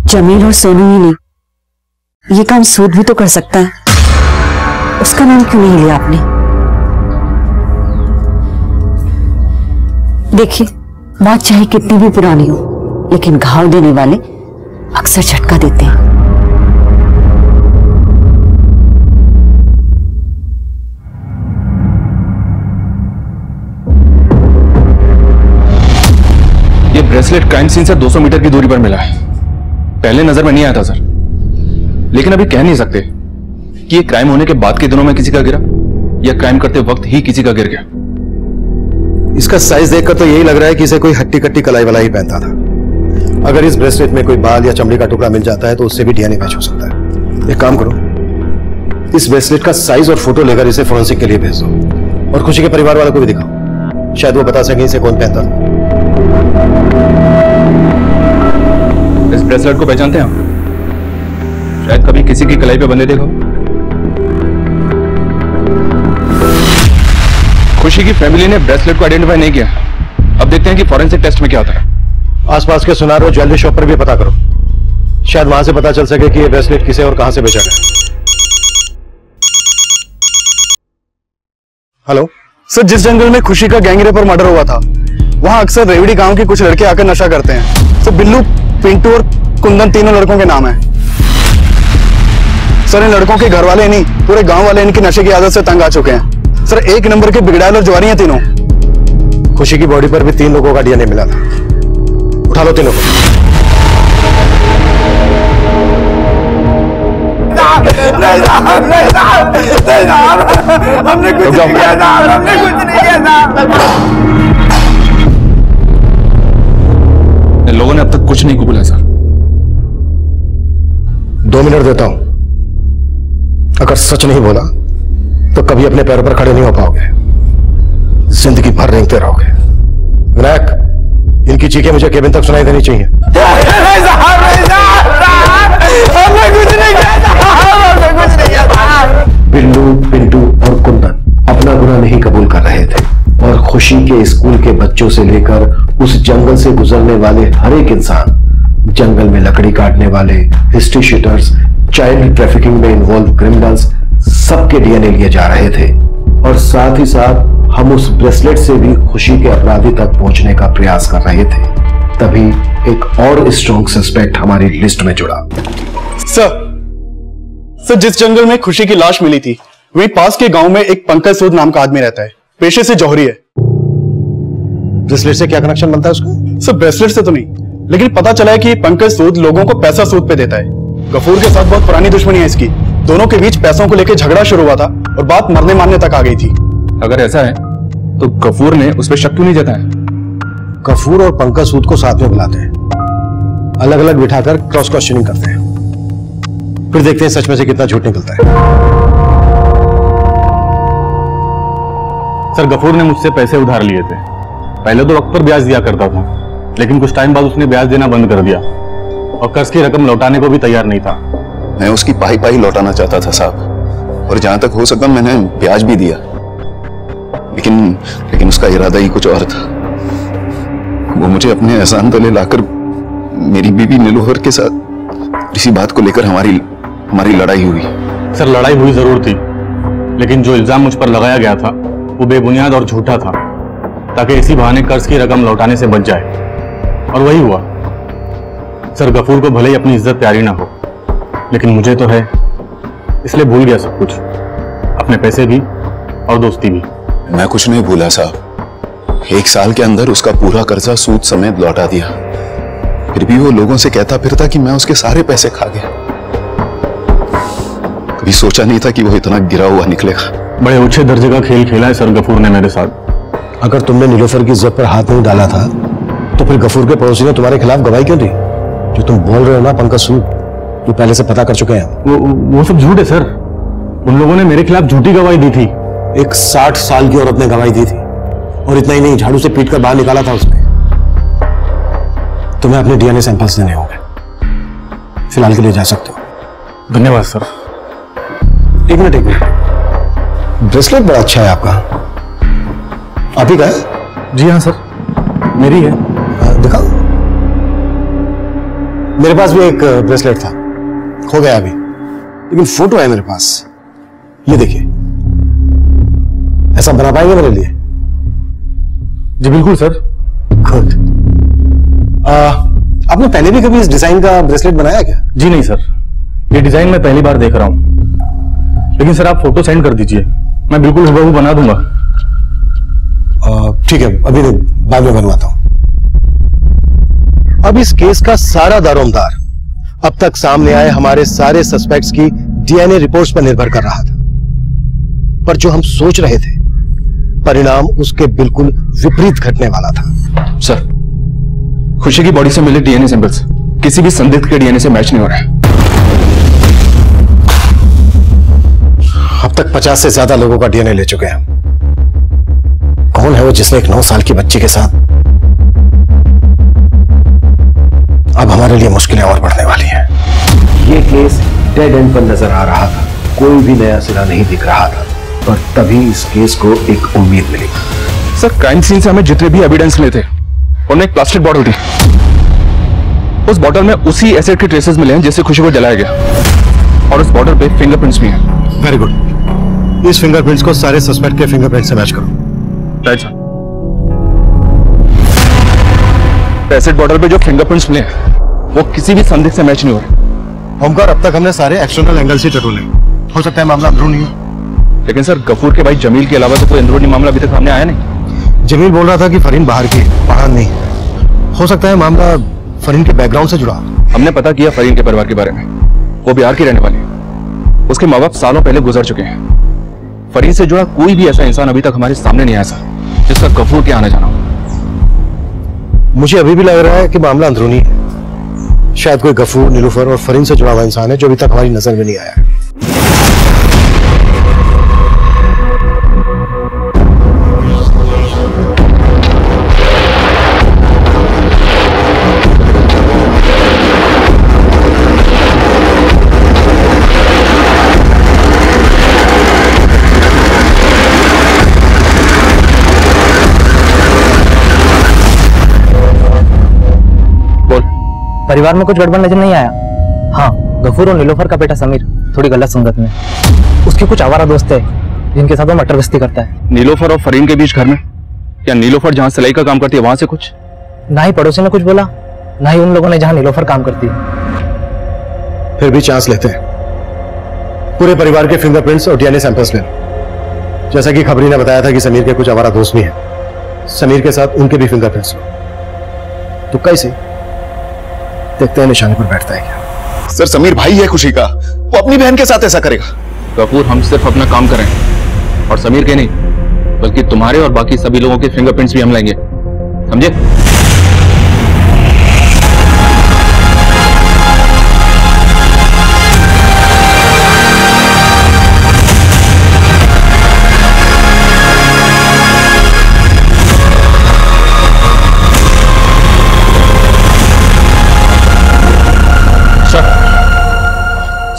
जमील और सोनू ही नहीं, ये काम सूद भी तो कर सकता है। उसका नाम क्यों नहीं लिया आपने? देखिए, बात चाहे कितनी भी पुरानी हो, लेकिन घाव देने वाले अक्सर झटका देते हैं। ये ब्रेसलेट क्राइम सीन से 200 मीटर की दूरी पर मिला है। पहले नजर में नहीं आया था सर, लेकिन अभी कह नहीं सकते कि ये क्राइम होने के बाद के दिनों में किसी का गिरा या क्राइम करते वक्त ही किसी का गिर गया। इसका साइज देखकर तो यही लग रहा है कि इसे कोई हट्टी कट्टी कलाई वाला ही पहनता था। अगर इस ब्रेसलेट में कोई बाल या चमड़ी का टुकड़ा मिल जाता है तो उससे भी डीएनए मैच हो सकता है। एक काम करो, इस ब्रेसलेट का साइज और फोटो लेकर इसे फोरेंसिक के लिए भेज दो, और खुशी के परिवार वालों को भी दिखाओ, शायद वो बता सकें इसे कौन पहनता था। इस ब्रेसलेट को पहचानते हैं आप? शायद कभी किसी की कलाई पे बंधे देखो। खुशी की फैमिली ने ब्रेसलेट को आइडेंटिफाई नहीं किया। अब देखते हैं कि फॉरेंसिक टेस्ट में क्या होता है। आसपास के सुनार और ज्वेलरी शॉप पर भी पता करो, शायद वहां से पता चल सके कि यह ब्रेसलेट किसे और कहां से बेचा गया। हेलो सर, जिस जंगल में खुशी का गैंग रेप और मर्डर हुआ था, वहां अक्सर रेवड़ी गांव के कुछ लड़के आकर नशा करते हैं। सर बिल्लू, पिंटू और कुंदन तीनों लड़कों के नाम है। सर इन लड़कों के घर वाले नहीं, पूरे गांव वाले इनकी नशे की आदत से तंग आ चुके हैं। सर एक नंबर के बिगड़ैल और ज्वारी हैं तीनों। खुशी की बॉडी पर भी 3 लोगों का डीएनए मिला था। उठा लो तीनों को। हमने कुछ नहीं किया था, हमने कुछ नहीं किया था। इन लोगों ने अब तक कुछ नहीं कबूला सर। 2 मिनट देता हूं, अगर सच नहीं बोला तो कभी अपने पैरों पर खड़े नहीं हो पाओगे, जिंदगी भर रेंगते रहोगे। विनायक, इनकी चीखें मुझे केबिन तक सुनाई देनी चाहिए। हमने कुछ नहीं किया था, हमने कुछ नहीं किया था। बिल्लू, पिंटू और कुंदन अपना गुनाह नहीं कबूल कर रहे थे, और खुशी के स्कूल के बच्चों से लेकर उस जंगल से गुजरने वाले हर एक इंसान, जंगल में लकड़ी काटने वाले, हिस्ट्री शीटर्स, चाइल्ड ट्रैफिकिंग में इन्वॉल्व क्रिमिनल्स, सबके डीएनए लिए जा रहे थे। और साथ ही साथ हम उस ब्रेसलेट से भी खुशी के अपराधी तक पहुंचने का प्रयास कर रहे थे, तभी एक और स्ट्रॉन्ग सस्पेक्ट हमारी लिस्ट में जुड़ा। सर जिस जंगल में खुशी की लाश मिली थी वहीं पास के गांव में एक पंकज सूद नाम का आदमी रहता है, पेशे से जौहरी है। ब्रेसलेट से क्या कनेक्शन बनता है उसका? सर ब्रेसलेट से तो नहीं, लेकिन पता चला है कि पंकज सूद लोगों को पैसा सूद पे देता है। गफूर के साथ बहुत पुरानी दुश्मनी है इसकी, दोनों के बीच पैसों को लेकर झगड़ा शुरू हुआ था और बात मरने मारने तक आ गई थी। अगर ऐसा है तो गफूर ने उस पर शक क्यों नहीं जताया? गफूर और पंकज सूद को साथ में बुलाते हैं, अलग अलग बिठाकर क्रॉस क्वेश्चनिंग करते हैं, फिर देखते हैं सच में से कितना झूठ निकलता है। सर गफूर ने मुझसे पैसे उधार लिए थे। पहले तो वक्त पर ब्याज दिया करता था, लेकिन कुछ टाइम बाद उसने ब्याज देना बंद कर दिया और कर्ज की रकम लौटाने को भी तैयार नहीं था। मैं उसकी पाई पाई लौटाना चाहता था साहब, और जहां तक हो सका मैंने ब्याज भी दिया, लेकिन उसका इरादा ही कुछ और था। वो मुझे अपने एहसान तले लाकर मेरी बीवी नीलोफर के साथ इसी बात को लेकर हमारी लड़ाई हुई। सर लड़ाई हुई जरूर थी, लेकिन जो इल्जाम मुझ पर लगाया गया था वो बेबुनियाद और झूठा था, ताकि इसी बहाने कर्ज की रकम लौटाने से बच जाए, और वही हुआ। सर गफूर को भले ही अपनी इज्जत प्यारी ना हो, लेकिन मुझे तो है, इसलिए भूल गया सब कुछ, अपने पैसे भी और दोस्ती भी। मैं कुछ नहीं भूला साहब, 1 साल के अंदर उसका पूरा कर्जा सूद समेत लौटा दिया। फिर भी वो लोगों से कहता फिरता कि मैं उसके सारे पैसे खा गया। कभी सोचा नहीं था कि वो इतना गिरा हुआ निकलेगा। बड़े ऊंचे दर्जे का खेल खेला है सर गफूर ने मेरे साथ। अगर तुमने नीलोफर की इज्जत पर हाथ नहीं डाला था तो फिर गफूर के पड़ोसी ने तुम्हारे खिलाफ गवाही क्यों दी? जो तुम बोल रहे हो ना पंकज सूद, वो पहले से पता कर चुके हैं। वो सब झूठ है सर, उन लोगों ने मेरे खिलाफ झूठी गवाही दी थी। एक 60 साल की औरत ने गवाही दी थी, और इतना ही नहीं, झाड़ू से पीट कर बाहर निकाला था उसने। तुम्हें अपने डीएनए सैंपल्स देने होंगे, फिलहाल के लिए जा सकते हो। धन्यवाद सर। एक मिनट, ब्रेसलेट बड़ा अच्छा है आपका, आप ही का है? जी हाँ सर, मेरी है। दिखाओ। मेरे पास भी एक ब्रेसलेट था, खो गया अभी, लेकिन फोटो है मेरे पास, ये देखिए। ऐसा बना पाएंगे मेरे लिए? जी बिल्कुल सर। गुड। आपने पहले भी कभी इस डिजाइन का ब्रेसलेट बनाया क्या? जी नहीं सर, ये डिजाइन मैं पहली बार देख रहा हूं, लेकिन सर आप फोटो सेंड कर दीजिए, मैं बिल्कुल हुबहू बना दूंगा। ठीक है, अभी बाद में बनवाता हूं। अब इस केस का सारा दारोमदार अब तक सामने आए हमारे सारे सस्पेक्ट्स की डीएनए रिपोर्ट्स पर निर्भर कर रहा था, पर जो हम सोच रहे थे परिणाम उसके बिल्कुल विपरीत घटने वाला था। सर खुशी की बॉडी से मिले डीएनए सैंपल्स किसी भी संदिग्ध के डीएनए से मैच नहीं हो रहा है। अब तक 50 से ज्यादा लोगों का डीएनए ले चुके हैं। कौन है वो जिसने एक 9 साल की बच्ची के साथ? अब हमारे लिए मुश्किलें और बढ़ने वाली हैं। ये केस डेड एंड पर नजर आ रहा था, कोई भी नया सिरा नहीं दिख रहा था, पर तभी इस केस को एक उम्मीद मिली। सर क्राइम सीन से हमें जितने भी एविडेंस मिले थे उनमें एक प्लास्टिक बॉटल थी, उस बॉटल में उसी एसिड के ट्रेसेस मिले हैं जिससे खुशी को जलाया गया, और उस बॉटल पे फिंगरप्रिंट्स भी हैं। वेरी गुड, इस फिंगरप्रिंट्स को सारे सस्पेक्ट के फिंगरप्रिंट से मैच करो। Right sir. एसिड बॉटल पे जो फिंगरप्रिंट्स मिले हैं वो किसी भी संदिग्ध से मैच नहीं हो रहे। ओमकार, अब तक हमने सारे एक्सटर्नल एंगल से टटोले, हो सकता है मामला अंदरूनी हो। लेकिन सर गफूर के भाई जमील के अलावा तो कोई अंदरूनी मामला अभी तक सामने आया नहीं। जमील बोल रहा था कि फरीन बाहर की, बाहर नहीं। हो सकता है मामला फरीन के बैकग्राउंड से जुड़ा। हमने पता किया फरीन के परिवार के बारे में, वो बिहार की रहने वाली है, उसके माँ बाप सालों पहले गुजर चुके हैं। फरीन से जुड़ा कोई भी ऐसा इंसान अभी तक हमारे सामने नहीं आया सर जिसका गफूर के आना जाना हो। मुझे अभी भी लग रहा है कि मामला अंदरूनी है, शायद कोई गफूर, नीलूफर और फरीन से जुड़ा हुआ इंसान है जो अभी तक हमारी नजर में नहीं आया। परिवार में कुछ गड़बड़ नजर नहीं आया? हाँ, गफूर और नीलोफर का बेटा समीर थोड़ी गलत संगत में, उसके कुछ आवारा दोस्त है जिनके साथ वो मटर गश्ती करता है। नीलोफर और फरीन के बीच घर में, या नीलोफर जहाँ सिलाई का काम करती है वहां से कुछ? ना ही पड़ोसी ने कुछ बोला, ना ही उन लोगों ने जहां नीलोफर काम करती है। फिर भी चांस लेते हैं। पूरे परिवार के फिंगरप्रिंट्स और डीएनए सैंपल्स ले लो। जैसा कि खबरी ने बताया था कि समीर के कुछ आवारा दोस्त भी हैं, समीर के साथ उनके भी फिंगरप्रिंट्स लो। तो कैसे देखते हैं निशाने पर बैठता है क्या। सर समीर भाई है खुशी का, वो अपनी बहन के साथ ऐसा करेगा। गफूर, हम सिर्फ अपना काम करें और समीर के नहीं बल्कि तुम्हारे और बाकी सभी लोगों के फिंगरप्रिंट्स भी हम लेंगे, समझे?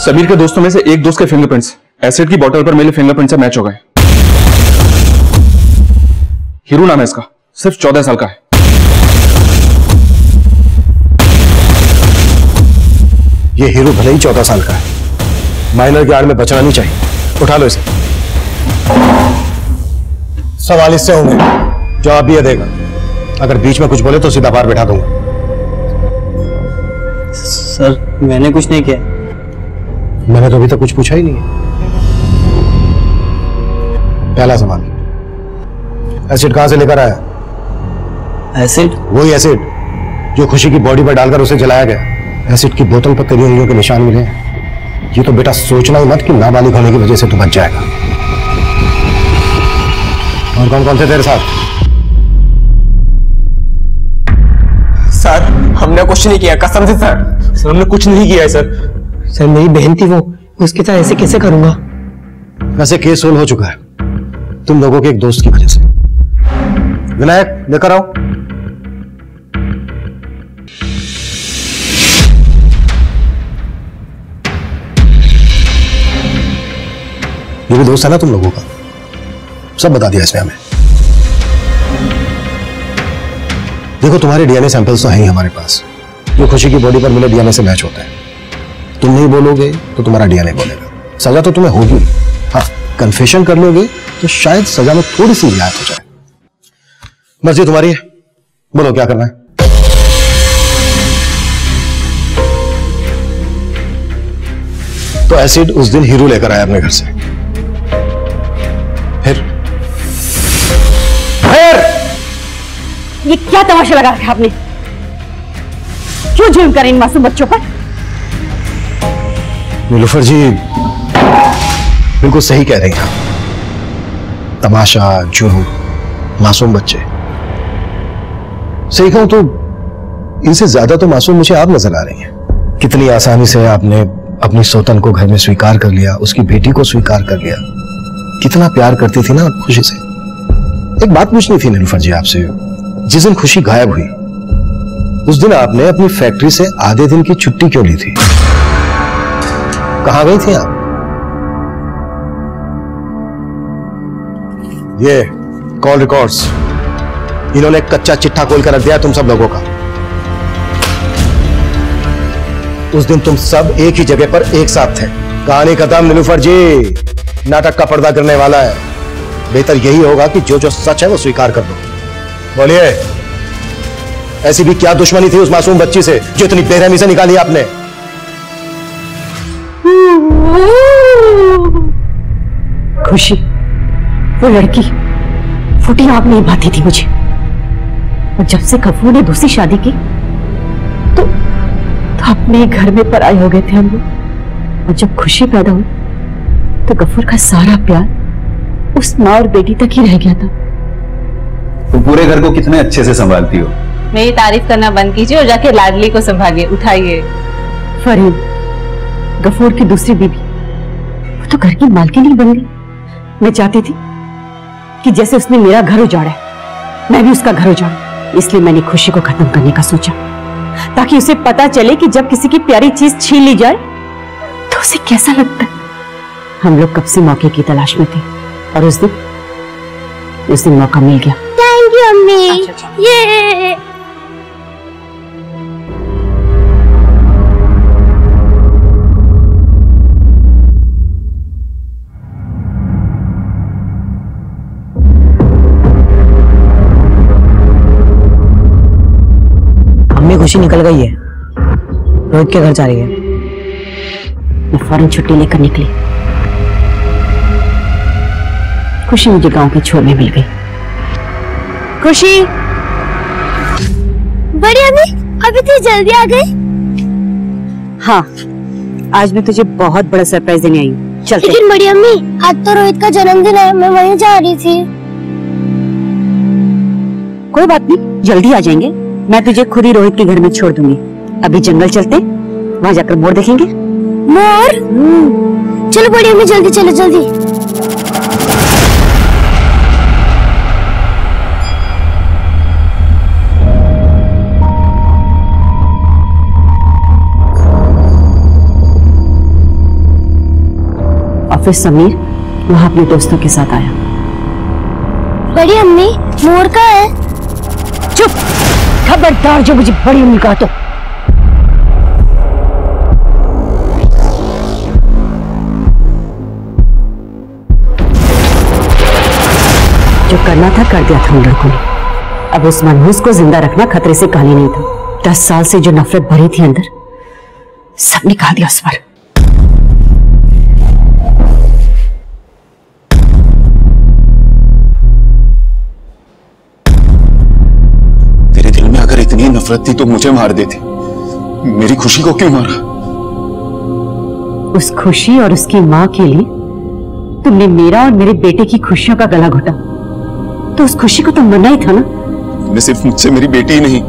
समीर के दोस्तों में से एक दोस्त के फिंगरप्रिंट्स एसिड की बोतल पर मेरे फिंगरप्रिंट से मैच हो गए। हीरू नाम है इसका, सिर्फ 14 साल का है। ये हीरू भले ही 14 साल का है, माइनर की आड़ में बचना नहीं चाहिए। उठा लो इसे। सवाल इससे होंगे, जवाब भी ये देगा। अगर बीच में कुछ बोले तो सीधा बाहर बैठा दूंगा। सर मैंने कुछ नहीं किया। मैंने तो अभी तक कुछ पूछा ही नहीं है। पहला सवाल, एसिड कहां से लेकर आया? एसिड? वही एसिड जो खुशी की बॉडी पर डालकर उसे जलाया गया। एसिड की बोतल पर तेरी उंगलियों के निशान मिले। ये तो बेटा सोचना ही मत कि नाबालिग होने की वजह से तू बच जाएगा। और कौन कौन थे तेरे साथ? सर हमने कुछ नहीं किया, कसम से सर। सर हमने कुछ नहीं किया है सर। सर मेरी बहन थी वो, उसके साथ ऐसे कैसे करूंगा? वैसे केस सोल्व हो चुका है तुम लोगों के एक दोस्त की वजह से। विनायक लेकर आओ। ये भी दोस्त है ना तुम लोगों का? सब बता दिया इसने हमें। देखो तुम्हारे डीएनए सैंपल्स तो हैं ही हमारे पास, जो खुशी की बॉडी पर मिले डीएनए से मैच होता है। तुम नहीं बोलोगे तो तुम्हारा डीएनए बोलेगा। सजा तो तुम्हें होगी। हाँ, कन्फेशन कर लोगे तो शायद सजा में थोड़ी सी रियायत हो जाए। मर्जी तुम्हारी है, बोलो क्या करना है। तो एसिड उस दिन हीरू लेकर आया अपने घर से। फिर ये क्या तमाशा लगा रखा आपने? क्यों जुल्म करें इन मासूम बच्चों पर? नीलूफर जी बिल्कुल सही कह रही हैं। तमाशा, जुर्म, मासूम बच्चे। सही कहूं तो इनसे ज्यादा तो मासूम मुझे आप नजर आ रही हैं। कितनी आसानी से आपने अपनी सौतन को घर में स्वीकार कर लिया, उसकी बेटी को स्वीकार कर लिया। कितना प्यार करती थी ना खुशी से। एक बात पूछनी थी नीलूफर जी आपसे, जिस दिन खुशी गायब हुई उस दिन आपने अपनी फैक्ट्री से आधे दिन की छुट्टी क्यों ली थी? कहां गई थी आप? ये कॉल रिकॉर्ड्स इन्होंने कच्चा चिट्ठा खोल कर रख दिया तुम सब लोगों का। उस दिन तुम सब एक ही जगह पर एक साथ थे। कहानी खत्म नीलूफर जी, नाटक का पर्दा करने वाला है। बेहतर यही होगा कि जो जो सच है वो स्वीकार कर दो। बोलिए, ऐसी भी क्या दुश्मनी थी उस मासूम बच्ची से जो इतनी बेरहमी से निकाली आपने? खुशी, वो लड़की फूटी आग नहीं भाती थी मुझे। और जब से गफूर ने दूसरी शादी की तो अपने घर में पराए हो गए थे हम लोग। और जब खुशी पैदा हुई तो गफूर का सारा प्यार उस माँ और बेटी तक ही रह गया था। तुम पूरे घर को कितने अच्छे से संभालती हो। मेरी तारीफ करना बंद कीजिए और जाके लाडली को संभालिए, उठाइए। फरीन, गफूर की दूसरी बीवी, वो तो घर की मालकिन ही बन गई। मैं चाहती थी कि जैसे उसने मेरा घर उजाड़ा है मैं भी उसका घर उजाड़ूं। इसलिए मैंने खुशी को खत्म करने का सोचा, ताकि उसे पता चले कि जब किसी की प्यारी चीज छीन ली जाए तो उसे कैसा लगता है। हम लोग कब से मौके की तलाश में थे और उस दिन मौका मिल गया। थैंक यू अम्मी। ये खुशी निकल गई है, रोहित के घर जा रही है। मैं फौरन छुट्टी लेकर निकली। खुशी मुझे गांव के छोर में मिल गई। खुशी, बड़ी अम्मी अभी तो जल्दी आ गई। हाँ, आज मैं तुझे बहुत बड़ा सरप्राइज देने आई हूँ। चलते। लेकिन बड़ी अम्मी, आज तो रोहित का जन्मदिन है, मैं वहीं जा रही थी। कोई बात नहीं, जल्दी आ जाएंगे। मैं तुझे खुद ही रोहित के घर में छोड़ दूंगी। अभी जंगल चलते, वहाँ जाकर मोर देखेंगे। मोर? चलो बड़ी अम्मी, जल्दी चलो जल्दी। और फिर समीर वहाँ अपने दोस्तों के साथ आया। बड़ी अम्मी, मोर कहाँ है? चुप, खबरदार जो मुझे बड़ी अम्मी कहा तो। जो करना था कर दिया था उन लड़कों ने। अब उस मनहूस को जिंदा रखना खतरे से खाली नहीं था। 10 साल से जो नफरत भरी थी अंदर, सब निकाल दिया उस पर। इतनी नफरत थी तो मुझे मार देती, मेरी खुशी को क्यों मारा? उस खुशी और उसकी माँ के लिए तुमने मेरा और मेरे बेटे की खुशियों का गला घोटा, तो उस खुशी को तो मरना ही था ना। तुमने सिर्फ मुझसे मेरी बेटी ही नहीं,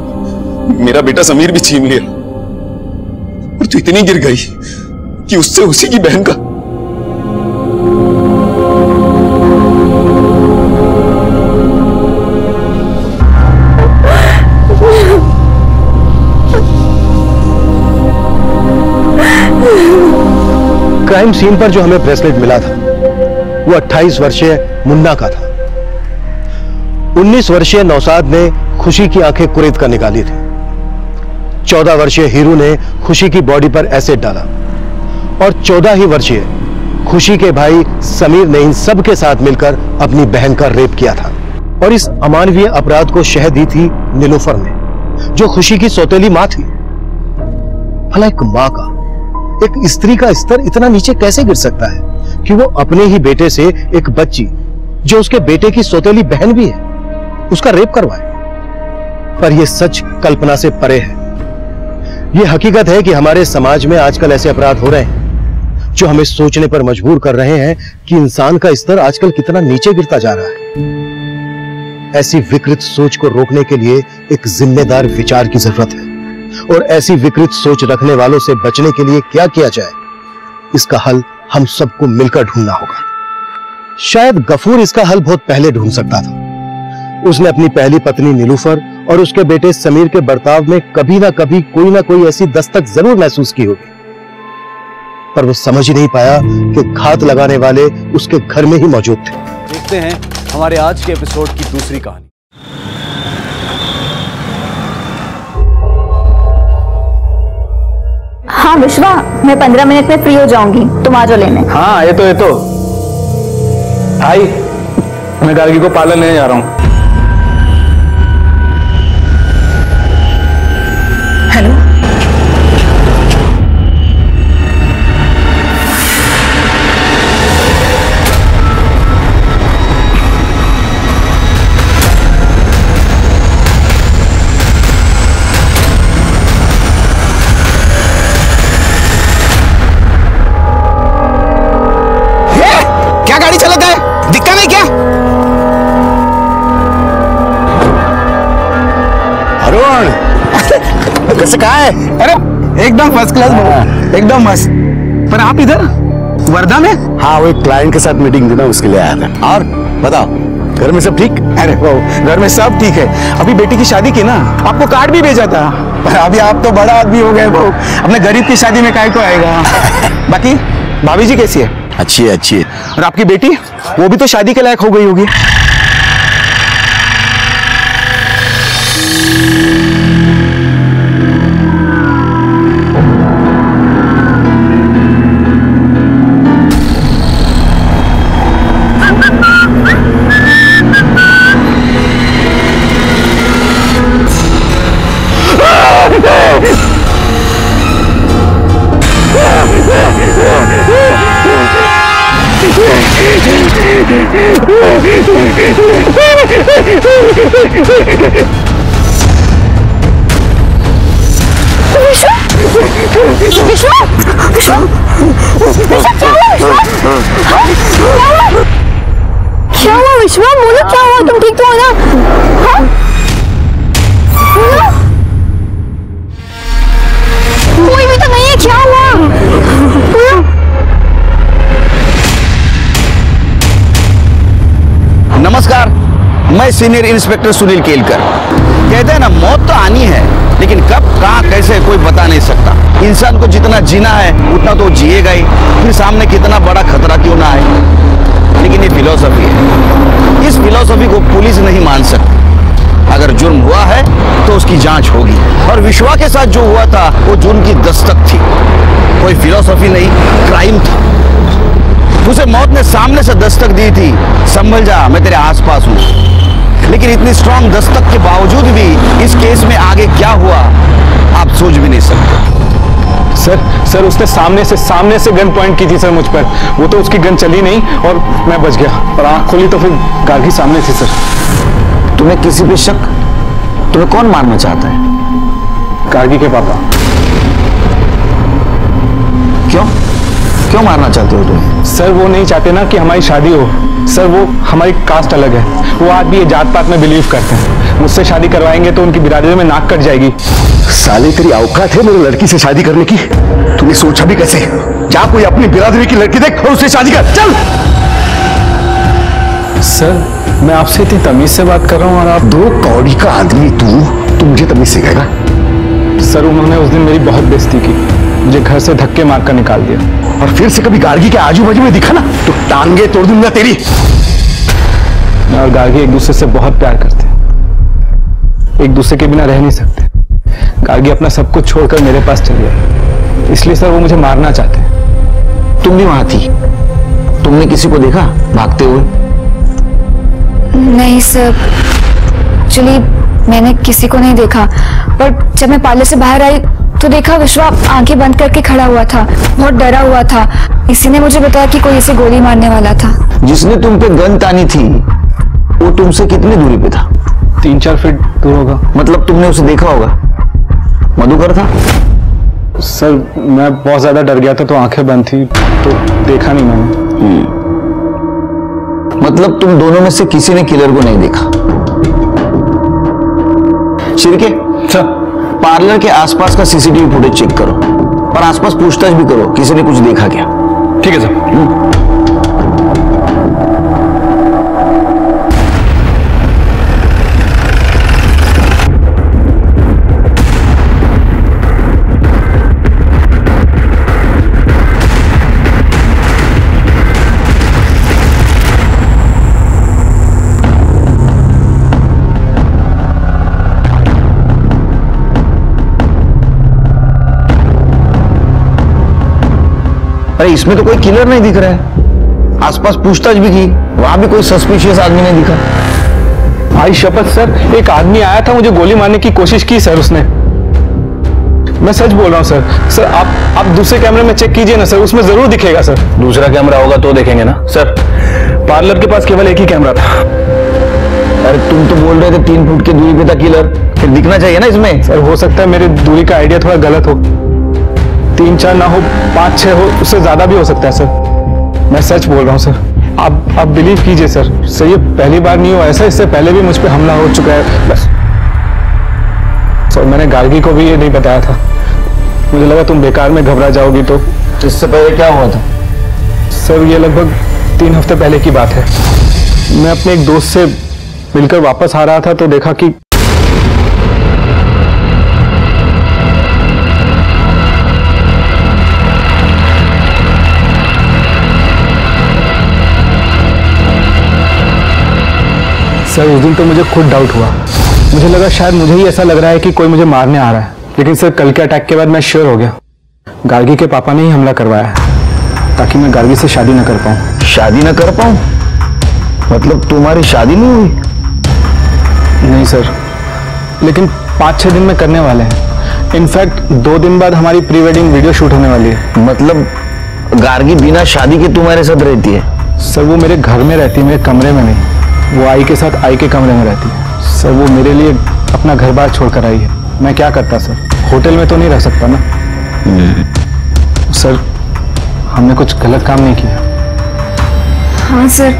मेरा बेटा समीर भी छीन लिया। और तू इतनी गिर गई कि उससे उसी की बहन का। क्राइम सीन पर जो हमें ब्रेसलेट मिला था वो 28 वर्षीय मुन्ना का था। 19 वर्षीय नौसाद ने खुशी की आंखें कुरेद कर निकाली थी। 14 वर्षीय हीरू ने खुशी की बॉडी पर एसिड डाला और 14 ही वर्षीय खुशी के भाई समीर ने इन सब के साथ मिलकर अपनी बहन का रेप किया था। और इस अमानवीय अपराध को शह दी थी नीलोफर ने, जो खुशी की सौतेली मां थी। भला एक मां का, एक स्त्री का स्तर इतना नीचे कैसे गिर सकता है कि वो अपने ही बेटे से एक बच्ची, जो उसके बेटे की सौतेली बहन भी है, उसका रेप करवाए। पर यह सच कल्पना से परे है। यह हकीकत है कि हमारे समाज में आजकल ऐसे अपराध हो रहे हैं जो हमें सोचने पर मजबूर कर रहे हैं कि इंसान का स्तर आजकल कितना नीचे गिरता जा रहा है। ऐसी विकृत सोच को रोकने के लिए एक जिम्मेदार विचार की जरूरत है, और ऐसी विकृत सोच रखने वालों से बचने के लिए क्या किया जाए, इसका हल हम सबको मिलकर ढूंढना होगा। शायद गफूर इसका हल बहुत पहले ढूंढ सकता था। उसने अपनी पहली पत्नी नीलूफर और उसके बेटे समीर के बर्ताव में कभी ना कभी कोई ना कोई ऐसी दस्तक जरूर महसूस की होगी, पर वो समझ ही नहीं पाया कि घात लगाने वाले उसके घर में ही मौजूद थे। देखते हैं हमारे आज के एपिसोड की दूसरी कहानी। हाँ विश्वा, मैं 15 मिनट में फ्री हो जाऊंगी, तुम आ जाओ लेने। हाँ ये तो भाई, मैं गार्गी को पार्लर लेने जा रहा हूँ। हेलो, क्या गाड़ी चलाता है? दिक्कत है क्या? अरुण कैसे, कहाँ है? अरे एकदम फर्स्ट क्लास, एकदम मस्त। पर आप इधर वर्धा में? हाँ, वो एक क्लाइंट के साथ मीटिंग थी ना, उसके लिए आया था। और बताओ, घर में सब ठीक? अरे वो घर में सब ठीक है। अभी बेटी की शादी की ना, आपको कार्ड भी भेजा था। पर अभी आप तो बड़ा आदमी हो गए, वो अपने गरीब की शादी में काहे को आएगा। बाकी भाभी जी कैसी है? अच्छी है, अच्छी है। और आपकी बेटी, वो भी तो शादी के लायक हो गई होगी। क्या हुआ विश्वा? बोलो क्या हुआ? तुम ठीक तो हो ना? हाँ? बोलो। कोई भी तो नहीं है, क्या हुआ? बोलो। नमस्कार, मैं सीनियर इंस्पेक्टर सुनील केलकर। कहते हैं ना, मौत तो आनी है, लेकिन कब कहाँ कैसे कोई बता नहीं सकता। इंसान को जितना जीना है उतना तो जिएगा ही, फिर सामने कितना बड़ा खतरा क्यों ना आए। लेकिन ये फिलॉसफी है, इस फिलॉसफी को पुलिस नहीं मान सकती। अगर जुर्म हुआ है तो उसकी जांच होगी, और विश्वा के साथ जो हुआ था वो जुर्म की दस्तक थी, कोई फिलॉसफी नहीं, क्राइम था। उसे मौत ने सामने से दस्तक दी थी, संभल जा, मैं तेरे आसपास हूं। लेकिन इतनी स्ट्रांग दस्तक के बावजूद भी इस केस में आगे क्या हुआ आप सोच भी नहीं सकते। सर उसने सामने से गन पॉइंट की थी सर मुझ पर। वो तो उसकी गन चली नहीं और मैं बच गया, और आंख खोली तो फिर गार्गी सामने थी सर। तुम्हें किसी पे शक? तुम्हें कौन मारना चाहता है? गार्गी के पापा। क्यों मारना चाहते हो तुम? सर वो नहीं चाहते ना कि हमारी शादी हो। सर वो हमारी कास्ट अलग है, वो आज भी ये जात पात में बिलीव करते हैं। मुझसे शादी करवाएंगे तो उनकी बिरादरी में नाक कट जाएगी। साले तेरी औकात है मेरी लड़की से शादी करने की? तूने सोचा भी कैसे? जा कोई अपनी बिरादरी की लड़की देख और उससे शादी कर, चल। सर मैं आपसे इतनी तमीज से बात कर रहा हूँ और आप। दो कौड़ी का आदमी तू मुझे तमीज सिखाएगा? सर उन्होंने उस दिन मेरी बहुत बेइज्जती की, मुझे घर से धक्के मार कर निकाल दिया। और फिर से कभी गार्गी के आजू बाजू में दिखा ना तो टांगे तोड़ दूंगा तेरी। मैं और गार्गी एक दूसरे से बहुत प्यार करते हैं, एक दूसरे के बिना रह नहीं सकते। गार्गी अपना सब कुछ छोड़कर मेरे पास चली आई, इसलिए सर वो मुझे मारना चाहते हैं। तुम भी वहां थी, तुमने किसी को देखा भागते हुए? नहीं सर, एक्चुअली मैंने किसी को नहीं देखा, पर जब मैं पार्लर से बाहर आई तो देखा विश्वा आंखें बंद करके खड़ा हुआ था, बहुत डरा हुआ था। किसी ने मुझे बताया कि कोई इसे गोली मारने वाला था। जिसने तुम पे गन तानी थी वो तुमसे कितनी दूरी पे था? 3-4 फीट दूर होगा। मतलब तुमने उसे देखा होगा? मधुकर था? सर मैं बहुत ज्यादा डर गया था तो आंखें बंद थी, तो देखा नहीं मैंने। मतलब तुम दोनों में से किसी ने किलर को नहीं देखा? शिरके, पार्लर के आसपास का सीसीटीवी फुटेज चेक करो और आसपास पूछताछ भी करो, किसी ने कुछ देखा क्या? ठीक है सर। अरे इसमें तो कोई किलर नहीं दिख रहा है। आसपास पूछताछ भी की, वहां भी कोई सस्पिशियस आदमी नहीं दिखा। भाई शपथ सर, एक आदमी आया था, मुझे गोली मारने की कोशिश की सर उसने। मैं सच बोल रहा हूँ सर। सर आप दूसरे कैमरे में चेक कीजिए ना सर, उसमें जरूर दिखेगा सर। दूसरा कैमरा होगा तो देखेंगे ना सर। पार्लर के पास केवल एक ही कैमरा था। अरे तुम तो बोल रहे थे 3 फुट की दूरी पे था किलर, फिर दिखना चाहिए ना इसमें। सर हो सकता है मेरी दूरी का आइडिया थोड़ा गलत हो, 3-4 ना हो, 5-6 हो, उससे ज्यादा भी हो सकता है सर। मैं सच बोल रहा हूँ सर, आप बिलीव कीजिए सर। सर ये पहली बार नहीं हुआ ऐसा, इससे पहले भी मुझ पे हमला हो चुका है। बस सर मैंने गार्गी को भी ये नहीं बताया था, मुझे लगा तुम बेकार में घबरा जाओगी। तो इससे पहले क्या हुआ था? सर ये लगभग 3 हफ्ते पहले की बात है। मैं अपने एक दोस्त से मिलकर वापस आ रहा था तो देखा कि सर उस दिन तो मुझे खुद डाउट हुआ, मुझे लगा शायद मुझे ही ऐसा लग रहा है कि कोई मुझे मारने आ रहा है। लेकिन सर कल के अटैक के बाद मैं श्योर हो गया, गार्गी के पापा ने ही हमला करवाया है ताकि मैं गार्गी से शादी न कर पाऊं। शादी न कर पाऊं? मतलब तुम्हारी शादी नहीं हुई? नहीं सर, लेकिन 5-6 दिन में करने वाले हैं। इनफैक्ट 2 दिन बाद हमारी प्री वेडिंग वीडियो शूट होने वाली है। मतलब गार्गी बिना शादी के तुम्हारे साथ रहती है? सर वो मेरे घर में रहती है, मेरे कमरे में नहीं। वो आई के साथ आई के कमरे में रहती है। सर वो मेरे लिए अपना घर बार छोड़कर आई है। मैं क्या करता सर, होटल में तो नहीं रह सकता ना। सर हमने कुछ गलत काम नहीं किया। हाँ सर,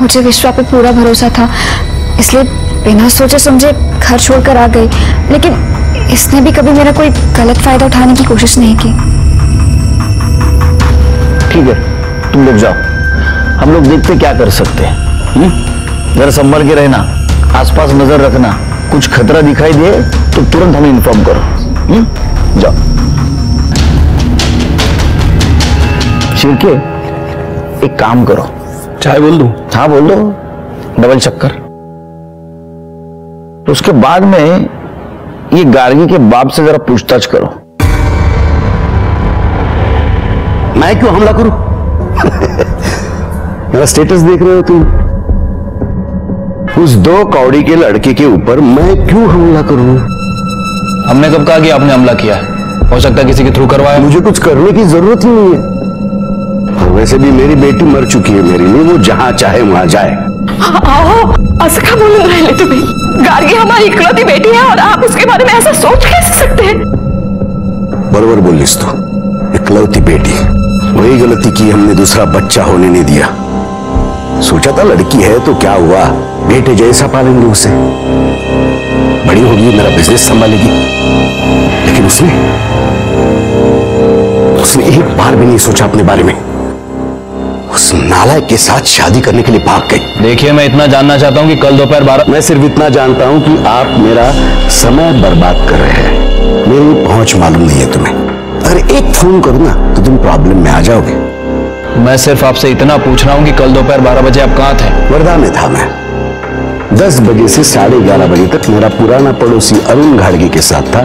मुझे विश्वा पे पूरा भरोसा था, इसलिए बिना सोचे समझे घर छोड़कर आ गई। लेकिन इसने भी कभी मेरा कोई गलत फायदा उठाने की कोशिश नहीं की। ठीक है, तुम लोग जाओ, हम लोग देखते क्या कर सकते हैं। जरा संभल के रहना, आसपास नजर रखना, कुछ खतरा दिखाई दे तो तुरंत हमें इन्फॉर्म करो। जाओ। शिरके, एक काम करो। चाय बोल दूं? हाँ बोल दो, डबल शक्कर। तो उसके बाद में ये गार्गी के बाप से जरा पूछताछ करो। मैं क्यों हमला करूं? मेरा स्टेटस देख रहे हो तुम? उस 2 कौड़ी के लड़के के ऊपर मैं क्यों हमला करूं? हमने कब कहा कि आपने हमला किया है? हो सकता है किसी के थ्रू करवाया। मुझे कुछ करने की जरूरत ही नहीं है। और वैसे भी मेरी बेटी मर चुकी है मेरे लिए, वो जहां चाहे वहां जाए। आओ, ऐसा क्या बोल रहे हैं तुम्हें? गार्गी हमारी इकलौती बेटी है और आप उसके बारे में ऐसा सोच कैसे सकते हैं? बरोबर बोलिस तो, इकलौती बेटी। वही गलती की हमने, दूसरा बच्चा होने नहीं दिया। सोचा था लड़की है तो क्या हुआ, बेटे जैसा पालेंगे उसे, बड़ी होगी मेरा बिजनेस संभालेगी। लेकिन उसने एक बार भी नहीं सोचा अपने बारे में। उस नालायक के साथ शादी करने के लिए भाग गई। देखिए, मैं इतना जानना चाहता हूं कि कल दोपहर 12। मैं सिर्फ इतना जानता हूं कि आप मेरा समय बर्बाद कर रहे हैं। मेरी पहुंच मालूम नहीं है तुम्हें। अगर एक फोन करूं ना तो तुम प्रॉब्लम में आ जाओगे। मैं सिर्फ आपसे इतना पूछ रहा हूं कि कल दोपहर 12 बजे आप कहां थे? वर्धा में था मैं। 10 बजे से 11:30 बजे तक मेरा पुराना पड़ोसी अरुण घाड़गी के साथ था।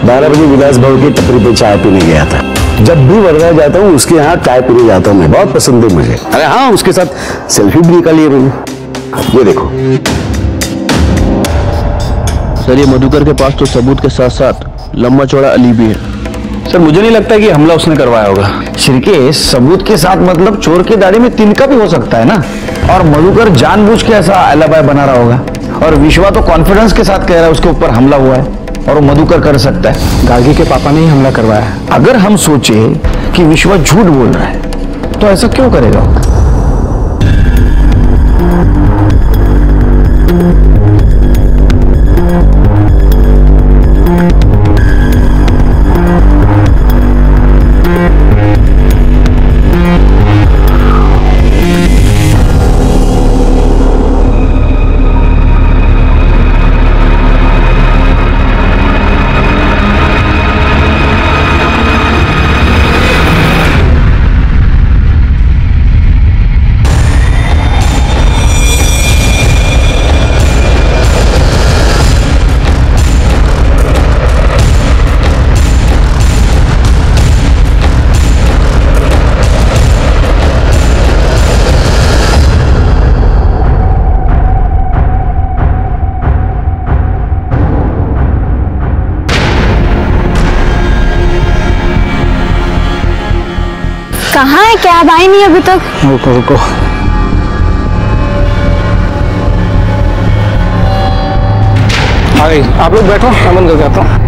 12 बजे विलास भवन की टपरी पे चाय पीने गया था। जब भी वर्धा जाता हूँ उसके यहाँ चाय पीने जाता हूँ मैं, बहुत पसंद है मुझे। अरे हाँ, उसके साथ सेल्फी भी निकाली है मैंने। ये देखो सर, ये मधुकर के पास तो सबूत के साथ साथ लंबा चौड़ा अली भी है। सर मुझे नहीं लगता कि हमला उसने करवाया होगा। शिरके, सबूत के साथ मतलब चोर की दाढ़ी में तिनका भी हो सकता है ना। और मधुकर जानबूझ के ऐसा अलाबाय बना रहा होगा। और विश्वा तो कॉन्फिडेंस के साथ कह रहा है उसके ऊपर हमला हुआ है और वो मधुकर कर सकता है। गार्गी के पापा ने ही हमला करवाया है। अगर हम सोचे कि विश्वा झूठ बोल रहा है तो ऐसा क्यों करेगा? कहाँ है? क्या आप आई नहीं अभी तक? रुको रुको, आ गई। आप लोग बैठो, मैं बंद करके आता हूँ।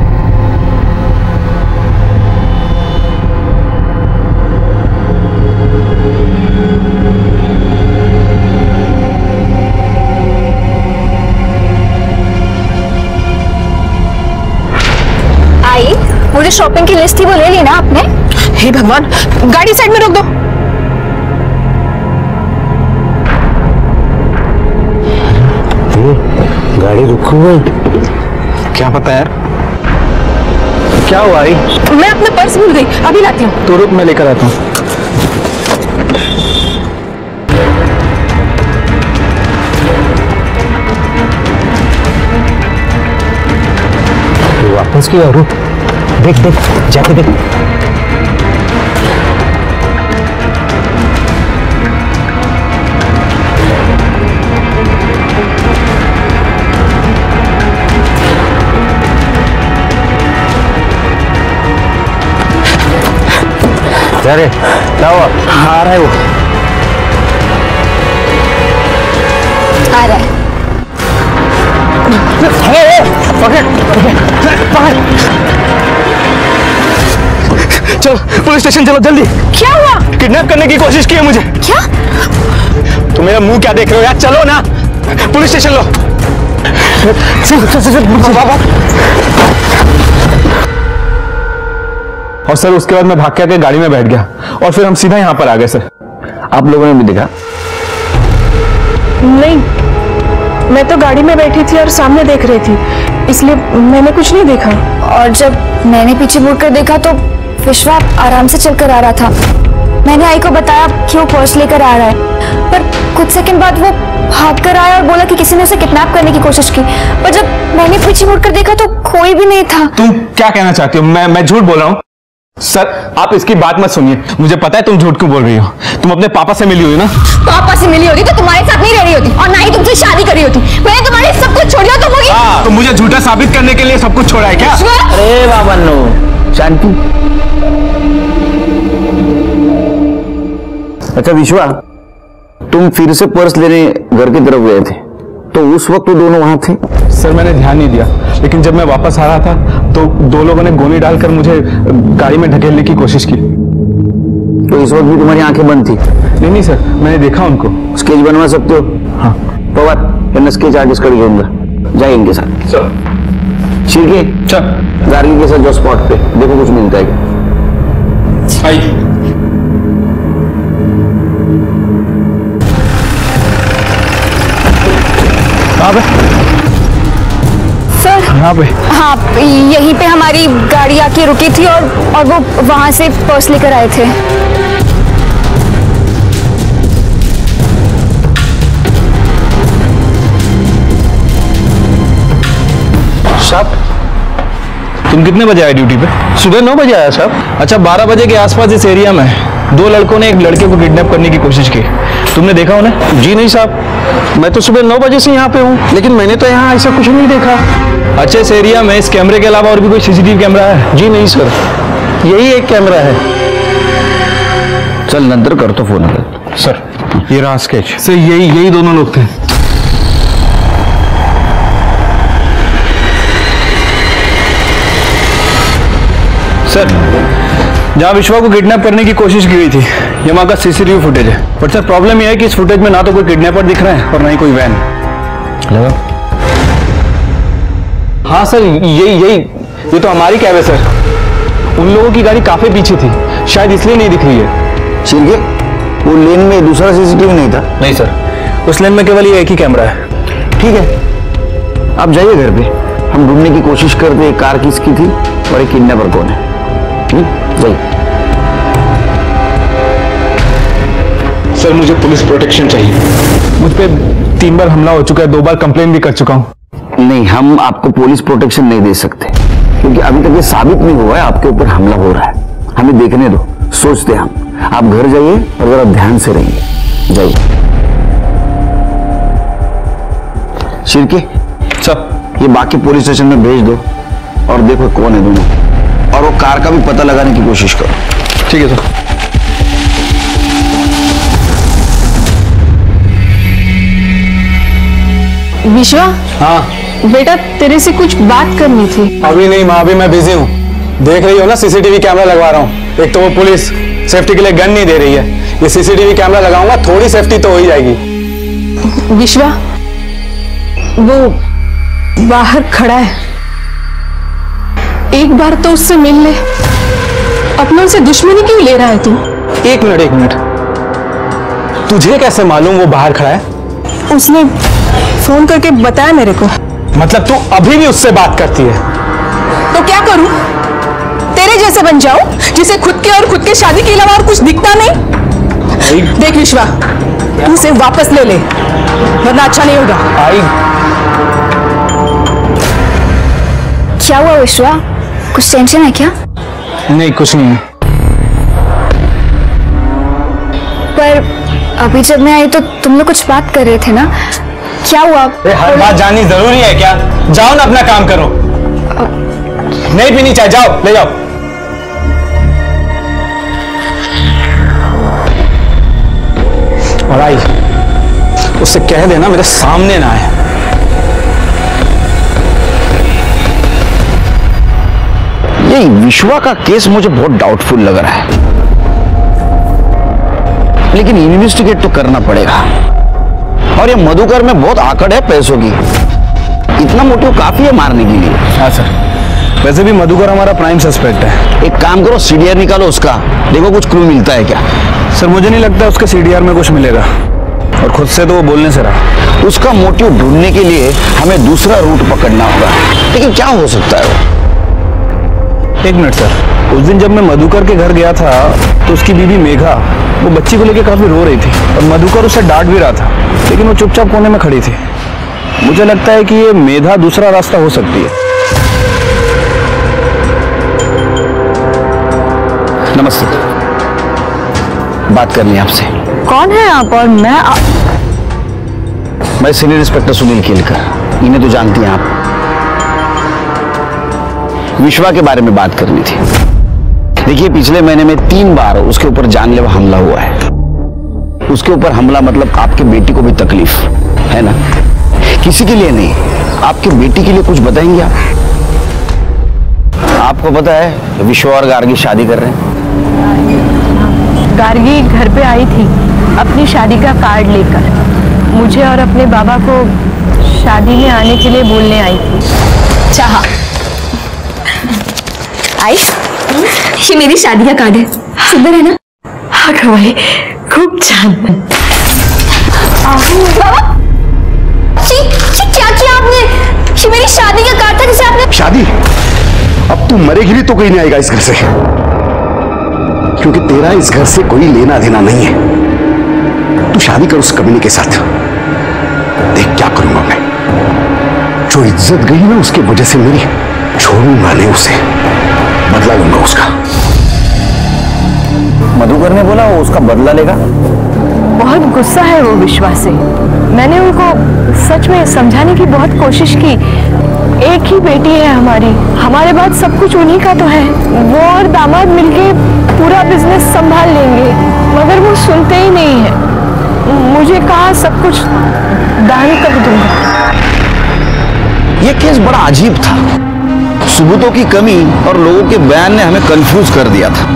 आई, मुझे शॉपिंग की लिस्ट थी वो ले ली ना आपने? हे भगवान, गाड़ी साइड में रोक दो। गाड़ी रुको हुई। क्या पता यार, क्या हुआ? आई, मैं अपना पर्स भूल गई, अभी लाती हूँ। तो रुक, मैं लेकर आता हूँ। वापस क्यों? रुक, देख देख, जाके देख। अरे क्या हुआ? आ रहा है वो। चलो पुलिस स्टेशन चलो जल्दी। क्या हुआ? किडनैप करने की कोशिश की है मुझे। क्या? तुम मेरा मुंह क्या देख रहे हो यार, चलो ना, पुलिस स्टेशन लो। और सर उसके बाद मैं भाग के आके गाड़ी में बैठ गया और फिर हम सीधा यहाँ पर आ गए। सर आप लोगों ने भी देखा? नहीं, मैं तो गाड़ी में बैठी थी और सामने देख रही थी, इसलिए मैंने कुछ नहीं देखा। और जब मैंने पीछे मुड़कर देखा तो विश्वा आराम से चलकर आ रहा था। मैंने आई को बताया कि वो पर्स लेकर आ रहा है, पर कुछ सेकंड बाद वो भाग कर आया और बोला कि किसी ने उसे किडनैप करने की कोशिश की। पर जब मैंने पीछे मुड़कर देखा तो कोई भी नहीं था। तुम क्या कहना चाहती हो? मैं झूठ बोल रहा हूँ? सर आप इसकी बात मत सुनिए, मुझे पता है तुम झूठ क्यों बोल रही हो। तुम अपने पापा से मिली हुई ना? पापा से मिली होती तो तुम्हारे साथ नहीं रह रही होती और ना ही तुमसे शादी करी होती। मैंने तुम्हारे सब कुछ छोड़ दिया तो होगी। तो मुझे झूठा साबित करने के लिए सब कुछ छोड़ा है क्या? अरे बाबा नो, शांति। अच्छा विश्वा, तुम फिर से पर्स लेने घर की तरफ गए थे, तो उस वक्त तो दोनों वहां थे? सर मैंने ध्यान नहीं दिया, लेकिन जब मैं वापस आ रहा था तो दो लोगों ने गोली डालकर मुझे गाड़ी में ढकेलने की कोशिश की। तो इस वक्त भी तुम्हारी आंखें बंद थी? नहीं सर, मैंने देखा उनको। स्केच बनवा सकते हो? हाँ। पवार स्केच आर्टिस्ट कर दूंगा, जाए इनके साथ। शिरके गार्गी के साथ जो स्पॉट पे देखो कुछ मिलता है क्या। आइए। सर यहाँ पे? हाँ, यहीं पे हमारी गाड़ी आके रुकी थी और वो वहां से पर्स लेकर आए थे। साहब तुम कितने बजे आए ड्यूटी पे? सुबह 9 बजे आया साहब। अच्छा 12 बजे के आसपास इस एरिया में दो लड़कों ने एक लड़के को किडनैप करने की कोशिश की, तुमने देखा उन्हें? जी नहीं साहब, मैं तो सुबह 9 बजे से यहाँ पे हूँ, लेकिन मैंने तो यहाँ ऐसा कुछ नहीं देखा। अच्छा इस एरिया में इस कैमरे के अलावा और भी कोई सीसीटीवी कैमरा है? जी नहीं सर, यही एक कैमरा है। चल नंतर कर तो फोन कर। सर ये रहा स्केच। सर यही दोनों लोग थे। सर जहां विश्वा को किडनैप करने की कोशिश की गई थी ये वहां का सीसीटीवी फुटेज है, बट सर प्रॉब्लम यह है कि इस फुटेज में ना तो कोई किडनैपर दिख रहा है और ना ही कोई वैन। लगा? हाँ सर ये तो हमारी कैब है सर। उन लोगों की गाड़ी काफी पीछे थी, शायद इसलिए नहीं दिख रही है। शिरके, वो लेन में दूसरा सीसीटीवी नहीं था? नहीं सर, उस लेन में केवल ये एक ही कैमरा है। ठीक है, आप जाइए घर पे, हम ढूंढने की कोशिश करते हैं कार किसकी थी और एक किडनैपर कौन है। जाइए। सर मुझे पुलिस प्रोटेक्शन चाहिए, मुझ पे 3 बार हमला हो चुका है, 2 बार कंप्लेन भी कर चुका हूँ। नहीं, हम आपको पुलिस प्रोटेक्शन नहीं दे सकते, क्योंकि अभी तक ये साबित नहीं हुआ है आपके ऊपर हमला हो रहा है। हमें देखने दो, सोचते हम। आप घर जाइए और जरा ध्यान से रहिए, जाइए। शिरके सब ये बाकी पुलिस स्टेशन में भेज दो और देखो कौन है दोनों, और वो कार का भी पता लगाने की कोशिश करो। ठीक है सर। विश्वा, हाँ बेटा तेरे से कुछ बात करनी थी। अभी नहीं माँ, अभी मैं बिजी हूँ। देख रही हो ना सीसीटीवी कैमरा लगवा रहा हूँ। एक तो वो पुलिस सेफ्टी के लिए गन नहीं दे रही है, ये सीसीटीवी कैमरा लगाऊंगा थोड़ी सेफ्टी तो हो ही जाएगी। विश्वा वो बाहर खड़ा है, एक बार तो उससे मिल ले। अपनों से दुश्मनी क्यों ले रहा है तू? एक मिनट, तुझे कैसे मालूम वो बाहर खड़ा है? उसने फोन करके बताया मेरे को। मतलब तू अभी भी उससे बात करती है? तो क्या करूं? तेरे जैसे बन जाऊं जिसे खुद के शादी के अलावा और कुछ दिखता नहीं? देख विश्वा, तू उसे वापस ले ले वरना अच्छा नहीं होगा। क्या हुआ विश्वा, कुछ टेंशन है क्या? नहीं कुछ नहीं है। पर अभी जब मैं आई तो तुम लोग कुछ बात कर रहे थे ना, क्या हुआ? हर बात जाननी जरूरी है क्या? जाओ ना अपना काम करो। नहीं पीनी चाय, जाओ ले जाओ। और आई उससे कह देना मेरे सामने ना आए। नहीं, विश्वा का केस मुझे बहुत डाउटफुल लग रहा है, लेकिन इन्वेस्टिगेट तो करना पड़ेगा। और ये मधुकर में बहुत आकड़ है पैसों की, इतना मोटिव काफी है मारने के लिए। हाँ सर, वैसे भी मधुकर हमारा प्राइम सस्पेक्ट है। एक काम करो, सीडीआर निकालो उसका, देखो कुछ क्लू मिलता है क्या। सर मुझे नहीं लगता उसके सीडीआर में कुछ मिलेगा, और खुद से तो वो बोलने से रहा। उसका मोटिव ढूंढने के लिए हमें दूसरा रूट पकड़ना होगा, लेकिन क्या हो सकता है वो? एक मिनट सर, उस दिन जब मैं मधुकर के घर गया था तो उसकी बीवी मेघा वो बच्ची को लेकर काफी रो रही थी, और मधुकर उसे डांट भी रहा था, लेकिन वो चुपचाप कोने में खड़ी थी। मुझे लगता है कि ये मेधा दूसरा रास्ता हो सकती है। नमस्ते, बात करनी है आपसे। कौन है आप? और मैं सीनियर इंस्पेक्टर सुनील केलकर, इन्हें तो जानती हैं आप। विश्वा के बारे में बात करनी थी। देखिए, पिछले महीने में 3 बार उसके ऊपर जानलेवा हमला हुआ है। उसके ऊपर हमला मतलब आपके बेटी को भी तकलीफ है ना? किसी के लिए नहीं, आपकी बेटी के लिए कुछ बताएंगे आप? आपको पता है विश्वा और गार्गी शादी कर रहे हैं? गार्गी घर पे आई थी अपनी शादी का कार्ड लेकर, मुझे और अपने बाबा को शादी में आने के लिए बोलने आई थी। चाहा आई, ये मेरी शादी का कार्ड है, सुंदर है ना? हाँ कमाई, खूब छान। बाबा क्या किया आपने? ये मेरी शादी का कार्ड था जिसे आपने। शादी? अब तू मरेगी भी तो कोई नहीं आएगा इस घर से, क्योंकि तेरा इस घर से कोई लेना देना नहीं है। तू शादी कर उस कमीने के साथ, देख क्या करूंगा मैं। जो इज्जत गई ना उसकी वजह से मेरी, छोड़ूंगा नहीं उसे, बदला लूंगा उसका। मधुकर ने बोला वो उसका बदला लेगा। बहुत गुस्सा है वो विश्वा से। मैंने उनको सच में समझाने की बहुत कोशिश की। एक ही बेटी है हमारी, हमारे बाद सब कुछ उन्हीं का तो है। वो और दामाद मिलके पूरा बिजनेस संभाल लेंगे, मगर वो सुनते ही नहीं है। मुझे कहा सब कुछ दान कर दूंगा। ये केस बड़ा अजीब था, सबूतों की कमी और लोगों के बयान ने हमें कंफ्यूज कर दिया था।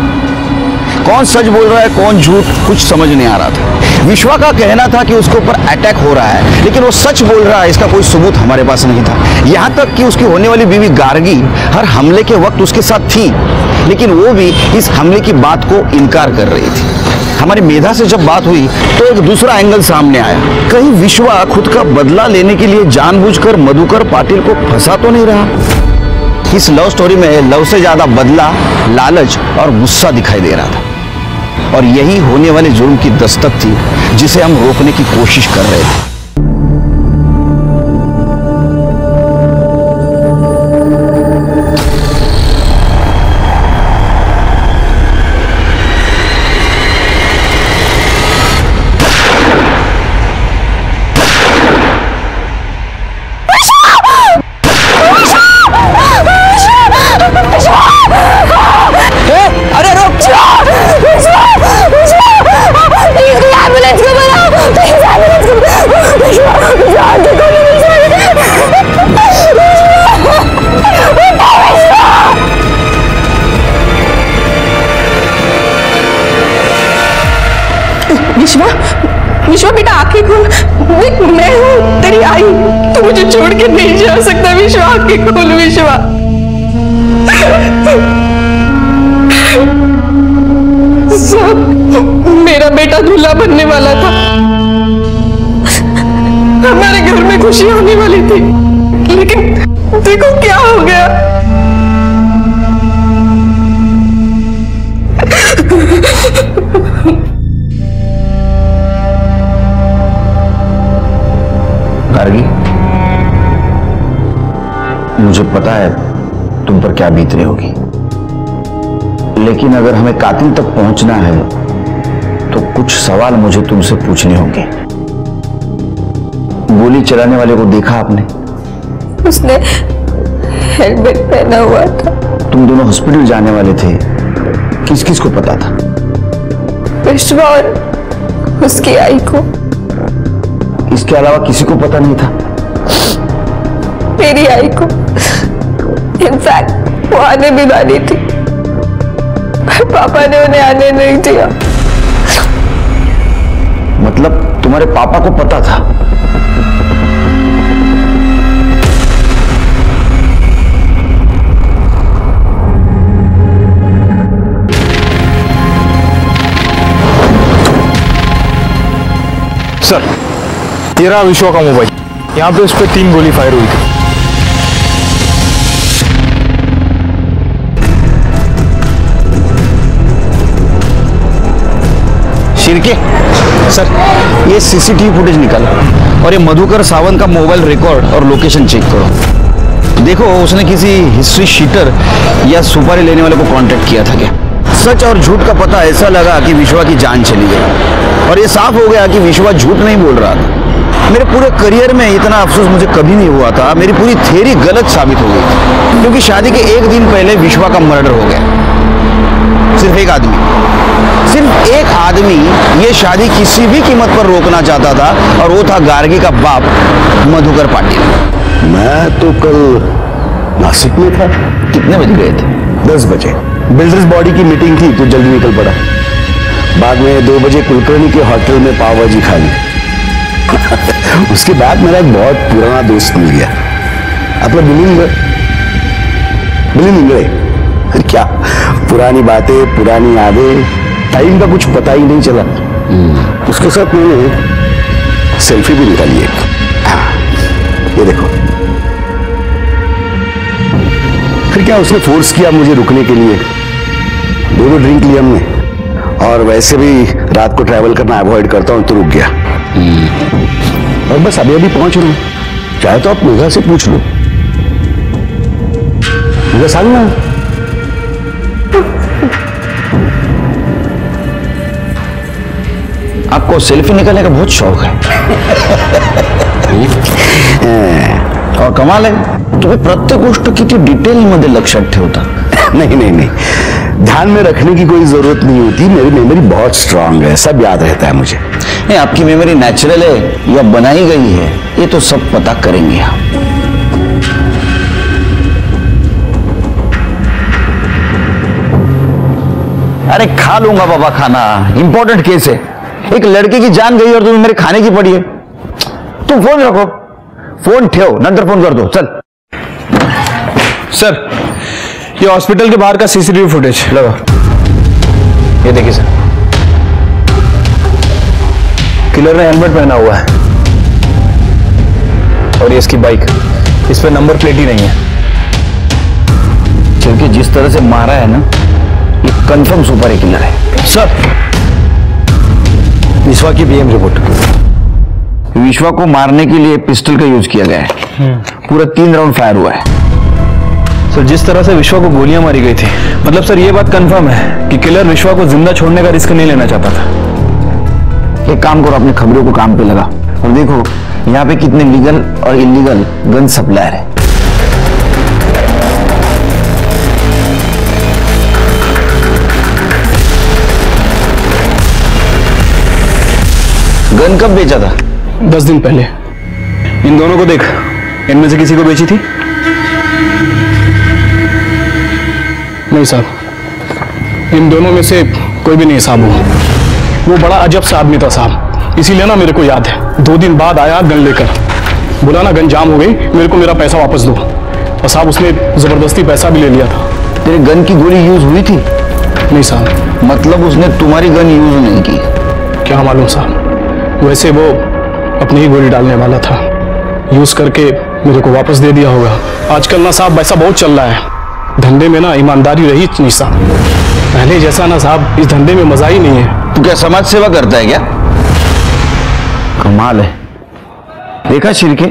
कौन सच बोल रहा है कौन झूठ, कुछ समझ नहीं आ रहा था। विश्वा का कहना था कि उसके ऊपर अटैक हो रहा है, लेकिन वो सच बोल रहा है इसका कोई सबूत हमारे पास नहीं था। यहाँ तक कि उसकी होने वाली बीवी गार्गी हर हमले के वक्त उसके साथ थी, लेकिन वो भी इस हमले की बात को इनकार कर रही थी। हमारी मेधा से जब बात हुई तो एक दूसरा एंगल सामने आया। कहीं विश्वा खुद का बदला लेने के लिए जानबूझकर मधुकर पाटिल को फंसा तो नहीं रहा। इस लव स्टोरी में लव से ज्यादा बदला, लालच और गुस्सा दिखाई दे रहा था, और यही होने वाले जुर्म की दस्तक थी जिसे हम रोकने की कोशिश कर रहे थे। विश्वा बेटा आंखें खोल, मैं हूँ तेरी आई, तू मुझे छोड़ के नहीं जा सकता। विश्वा आंखें खोल, विश्वा। मेरा बेटा दूल्हा बनने वाला था, हमारे घर में खुशी होने वाली थी, लेकिन देखो क्या हो गया। गार्गी, मुझे पता है तुम पर क्या बीत रही होगी, लेकिन अगर हमें कातिल तक पहुंचना है तो कुछ सवाल मुझे तुमसे पूछने होंगे। गोली चलाने वाले को देखा आपने? उसने हेलमेट पहना हुआ था। तुम दोनों हॉस्पिटल जाने वाले थे, किस किस को पता था? विश्वा और उसकी आई को। इसके अलावा किसी को पता नहीं था? मेरी आई को। इनफैक्ट वो आने भी वाली थी, पर पापा ने उन्हें आने नहीं दिया। मतलब तुम्हारे पापा को पता था? सर, ये रहा विश्वा का मोबाइल। यहाँ पे उस पर 3 गोली फायर हुई थी। शिरके सर, ये सीसीटीवी फुटेज निकालो और ये मधुकर सावंत का मोबाइल रिकॉर्ड और लोकेशन चेक करो। देखो उसने किसी हिस्ट्री शीटर या सुपारी लेने वाले को कांटेक्ट किया था क्या? सच और झूठ का पता ऐसा लगा कि विश्वा की जान चली गई और ये साफ हो गया कि विश्वा झूठ नहीं बोल रहा था। मेरे पूरे करियर में इतना अफसोस मुझे कभी नहीं हुआ था। मेरी पूरी थ्योरी गलत साबित हो गई क्योंकि शादी के 1 दिन पहले विश्वा का मर्डर हो गया। सिर्फ एक आदमी ये शादी किसी भी कीमत पर रोकना चाहता था और वो था गार्गी का बाप मधुकर पाटिल। मैं तो कल नासिक में था। कितने बजे गए थे? 10 बजे। बिल्डर्स बॉडी की मीटिंग थी तो जल्दी निकल पड़ा। बाद में 2 बजे कुलकर्णी के होटल में पाव भाजी खा ली। उसके बाद मेरा एक बहुत पुराना दोस्त मिल गया, अपना बिलिंग इंगड़े। क्या पुरानी बातें, पुरानी यादें, टाइम का कुछ पता ही नहीं चला। उसके साथ मैंने सेल्फी भी निकाली एक। ये देखो। फिर क्या उसने फोर्स किया मुझे रुकने के लिए। 2 ड्रिंक लिए हमने और वैसे भी रात को ट्रैवल करना अवॉइड करता हूं तो रुक गया। और बस अभी पहुंच रहा हूं। चाहे तो आप मेघा से पूछ लो। मेघा साल ना आपको सेल्फी निकालने का बहुत शौक है। और कमाल है, तुम्हें प्रत्येक गोष्ट किती डिटेल मध्ये लक्षात ठेवता। नहीं, ध्यान में रखने की कोई जरूरत नहीं होती। मेरी मेमोरी बहुत स्ट्रांग है, सब याद रहता है मुझे। नहीं, आपकी मेमोरी नेचुरल है या बनाई गई है ये तो सब पता करेंगे आप। अरे खा लूंगा बाबा खाना, इंपॉर्टेंट केस है। एक लड़के की जान गई और तुम्हें मेरे खाने की पड़ी है। तुम फोन रखो, फोन ठेव, नंतर फोन कर दो। चल सर, ये हॉस्पिटल के बाहर का सीसीटीवी फुटेज लगा। ये देखिए सर, किलर ने हेलमेट पहना हुआ है और ये इसकी बाइक, इस पे नंबर प्लेट ही नहीं है। क्योंकि जिस तरह से मारा है ना, ये कंफर्म सुपर किलर है। सर, विश्वा की पीएम रिपोर्ट। विश्वा को मारने के लिए पिस्टल का यूज किया गया है। पूरा 3 राउंड फायर हुआ है। सर, जिस तरह से विश्वा को गोलियां मारी गई थी, मतलब सर ये बात कंफर्म है कि किलर विश्वा को जिंदा छोड़ने का रिस्क नहीं लेना चाहता था। एक काम करो, अपने खबरों को काम पे लगा और देखो यहाँ पे कितने लीगल और इलीगल गन सप्लायर है। गन कब बेचा था? 10 दिन पहले। इन दोनों को देख, इनमें से किसी को बेची थी? नहीं साहब, इन दोनों में से कोई भी नहीं साहब। वो बड़ा अजब सा आदमी था साहब, इसीलिए ना मेरे को याद है। 2 दिन बाद आया गन लेकर, बोला ना गन जाम हो गई, मेरे को मेरा पैसा वापस दो। और साहब उसने जबरदस्ती पैसा भी ले लिया था। तेरे गन की गोली यूज हुई थी? नहीं साहब। मतलब उसने तुम्हारी गन यूज नहीं की? क्या मालूम साहब, वैसे वो अपनी ही गोली डालने वाला था, यूज करके मेरे को वापस दे दिया होगा। आजकल ना साहब वैसा बहुत चल रहा है, धंधे में ना ईमानदारी रही नहीं साहब। पहले जैसा ना साहब इस धंधे में मजा ही नहीं है। तू क्या समाज सेवा करता है क्या? कमाल है। देखा शिरके,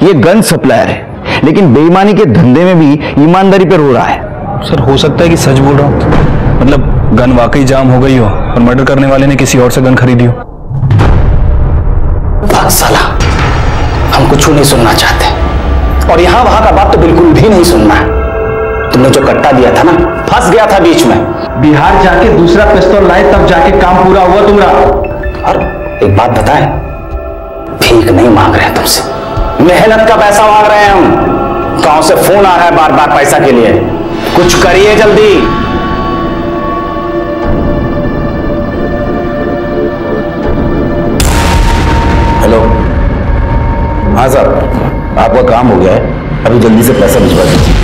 ये गन सप्लायर है लेकिन बेईमानी के धंधे में भी ईमानदारी पर रो रहा है। सर, हो सकता है कि सच बोल रहा हूं, मतलब गन वाकई जाम हो गई हो और मर्डर करने वाले ने किसी और से गन खरीदी हो। साला, हम कुछ नहीं सुनना चाहते और यहां वहां का बात तो बिल्कुल भी नहीं सुनना है। तुमने जो कट्टा दिया था ना, फंस गया था बीच में। बिहार जाके दूसरा पिस्तौल लाए तब जाके काम पूरा हुआ तुम्हारा। और एक बात बताएं, भीख नहीं मांग रहे तुमसे, मेहनत का पैसा मांग रहे हैं हम। गांव से फोन आ रहा है बार बार पैसा के लिए। कुछ करिए जल्दी। हेलो, हाँ साहब, आपका काम हो गया है, अभी जल्दी से पैसा भिजवा दीजिए।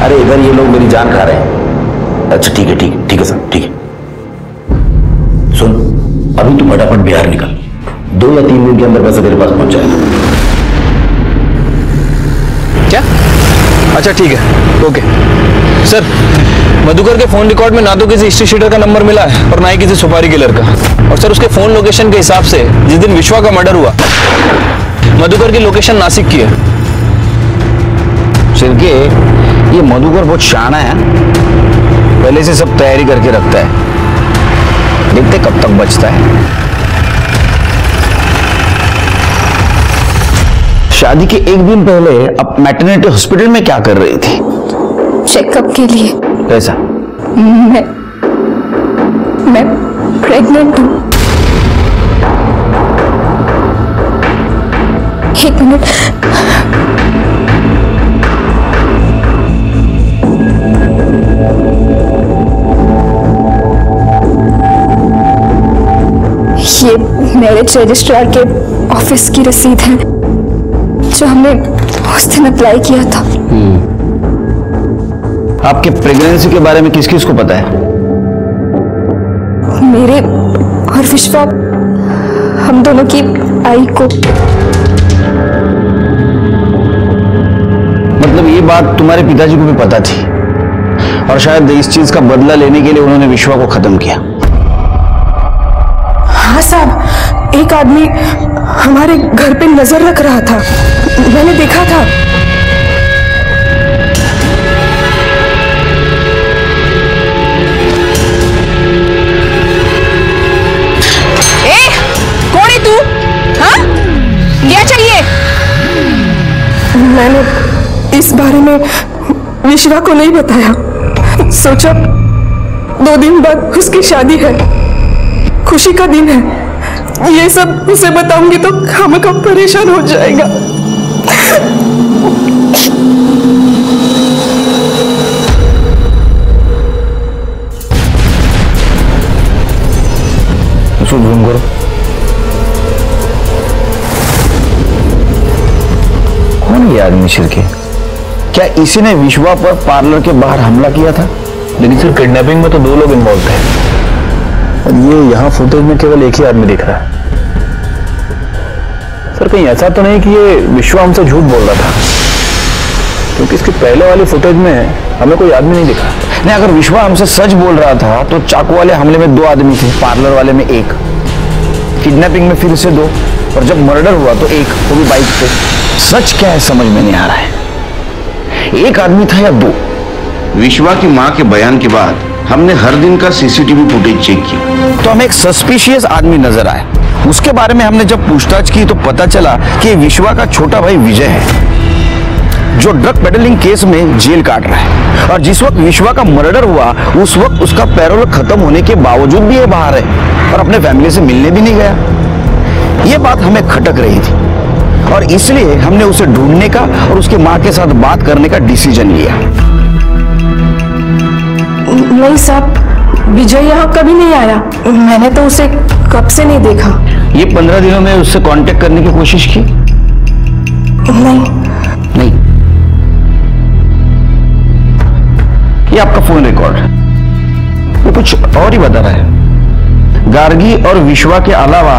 अरे इधर ये लोग मेरी जान खा रहे हैं। अच्छा ठीक है, ठीक है सर, ठीक है। सुन, अभी तू फटाफट बिहार निकल, 2 या 3 दिन के अंदर पैसा तेरे पास पहुंच जाएगा। क्या? अच्छा ठीक है, ओके सर। मधुकर के फोन रिकॉर्ड में ना तो किसी हिस्ट्री शीटर का नंबर मिला है और ना ही किसी सुपारी किलर का। और सर उसके फोन लोकेशन के हिसाब से जिस दिन विश्वा का मर्डर हुआ, मधुकर की लोकेशन नासिक की है। सिरके, ये मधुकर बहुत शाना है, पहले से सब तैयारी करके रखता है, देखते कब तक बचता है। शादी के 1 दिन पहले अब मैटरनिटी हॉस्पिटल में क्या कर रही थी? चेकअप के लिए। कैसा? मैं प्रेग्नेंट हूँ। 1 मिनट। ये मैरिज रजिस्ट्रार के ऑफिस की रसीद है जो हमने उस दिन अप्लाई किया था। आपके प्रेगनेंसी के बारे में किस किस को पता है? मेरे और विश्वा, हम दोनों की आई को। मतलब ये बात तुम्हारे पिताजी को भी पता थी और शायद इस चीज का बदला लेने के लिए उन्होंने विश्वा को खत्म किया। हाँ साहब, एक आदमी हमारे घर पे नजर रख रहा था, मैंने देखा था। कौन है तू? हाँ? क्या चाहिए? मैंने इस बारे में विश्वा को नहीं बताया, सोचा 2 दिन बाद उसकी शादी है, खुशी का दिन है, ये सब उसे बताऊंगी तो खामखा परेशान हो जाएगा। ज़ूम करो। कौन ये आदमी शिरके? क्या इसी ने विश्वा पर पार्लर के बाहर हमला किया था? लेकिन सिर्फ किडनैपिंग में तो 2 लोग इन्वॉल्व थे और ये यहाँ फुटेज में केवल एक ही आदमी दिख रहा है। सर कहीं ऐसा तो नहीं कि ये विश्वा हमसे झूठ बोल रहा था, क्योंकि इसके पहले वाली फुटेज में हमें कोई आदमी नहीं दिखा। नहीं, अगर विश्वा हमसे सच बोल रहा था तो चाकू वाले हमले में 2 आदमी थे, पार्लर वाले में 1, किडनैपिंग में फिर से 2, और जब मर्डर हुआ तो 1, वो भी बाइक पे। सच क्या है समझ में नहीं आ रहा है, 1 आदमी था या 2? विश्वा की मां के बयान के बाद हमने हर दिन का सीसीटीवी फुटेज चेक किया तो हमें एक सस्पिशियस आदमी नजर आया। उसके बारे में हमने जब पूछताछ की तो पता चला कि विश्वा का छोटा भाई विजय है, जो ड्रग पेडलिंग केस में जेल काट रहा है, और जिस वक्त विश्वा का मर्डर हुआ उस वक्त उसका पैरोल खत्म होने के बावजूद भी ये बाहर है और अपने फैमिली से मिलने भी नहीं गया। ये बात हमें खटक रही थी और इसलिए हमने उसे ढूंढने का और उसकी मां के साथ बात करने का डिसीजन लिया। नहीं साहब, विजय यहाँ कभी नहीं आया, मैंने तो उसे कब से नहीं देखा। ये 15 दिनों में उससे कांटेक्ट करने की कोशिश की? नहीं। ये आपका फोन रिकॉर्ड है, ये कुछ और ही बता रहा है। गार्गी और विश्वा के अलावा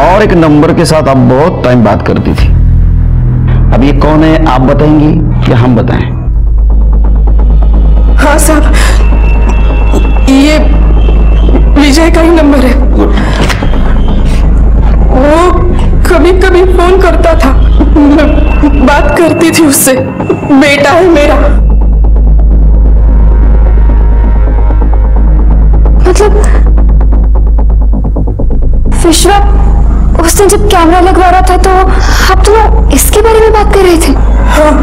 और एक नंबर के साथ आप बहुत टाइम बात करती थी। अब ये कौन है, आप बताएंगी या हम बताएं? हाँ साहब, ये विजय का ही नंबर है। वो कभी कभी फोन करता था, मैं बात करती थी उससे, बेटा है मेरा। मतलब विश्वा उस दिन जब कैमरा लगवा रहा था तो आप दोनों इसके बारे में बात कर रहे थे? हाँ,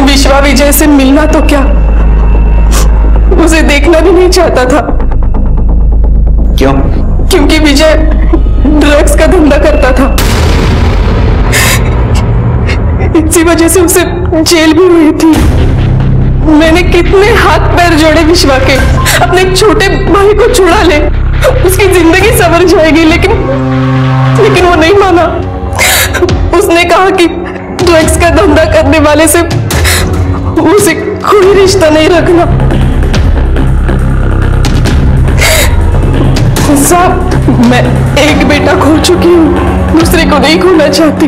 विश्वा विजय से मिलना तो क्या, उसे देखना भी नहीं चाहता था। क्यों? क्योंकि विजय ड्रग्स का धंधा करता था, इसी वजह से उसे जेल भी हुई थी। मैंने कितने हाथ पैर जोड़े विश्वा के, अपने छोटे भाई को छुड़ा ले, उसकी जिंदगी संवर जाएगी, लेकिन वो नहीं माना। उसने कहा कि ड्रग्स का धंधा करने वाले से उसे कोई रिश्ता नहीं रखना। साहब, मैं एक बेटा खो चुकी हूँ, दूसरे को नहीं खोना चाहती।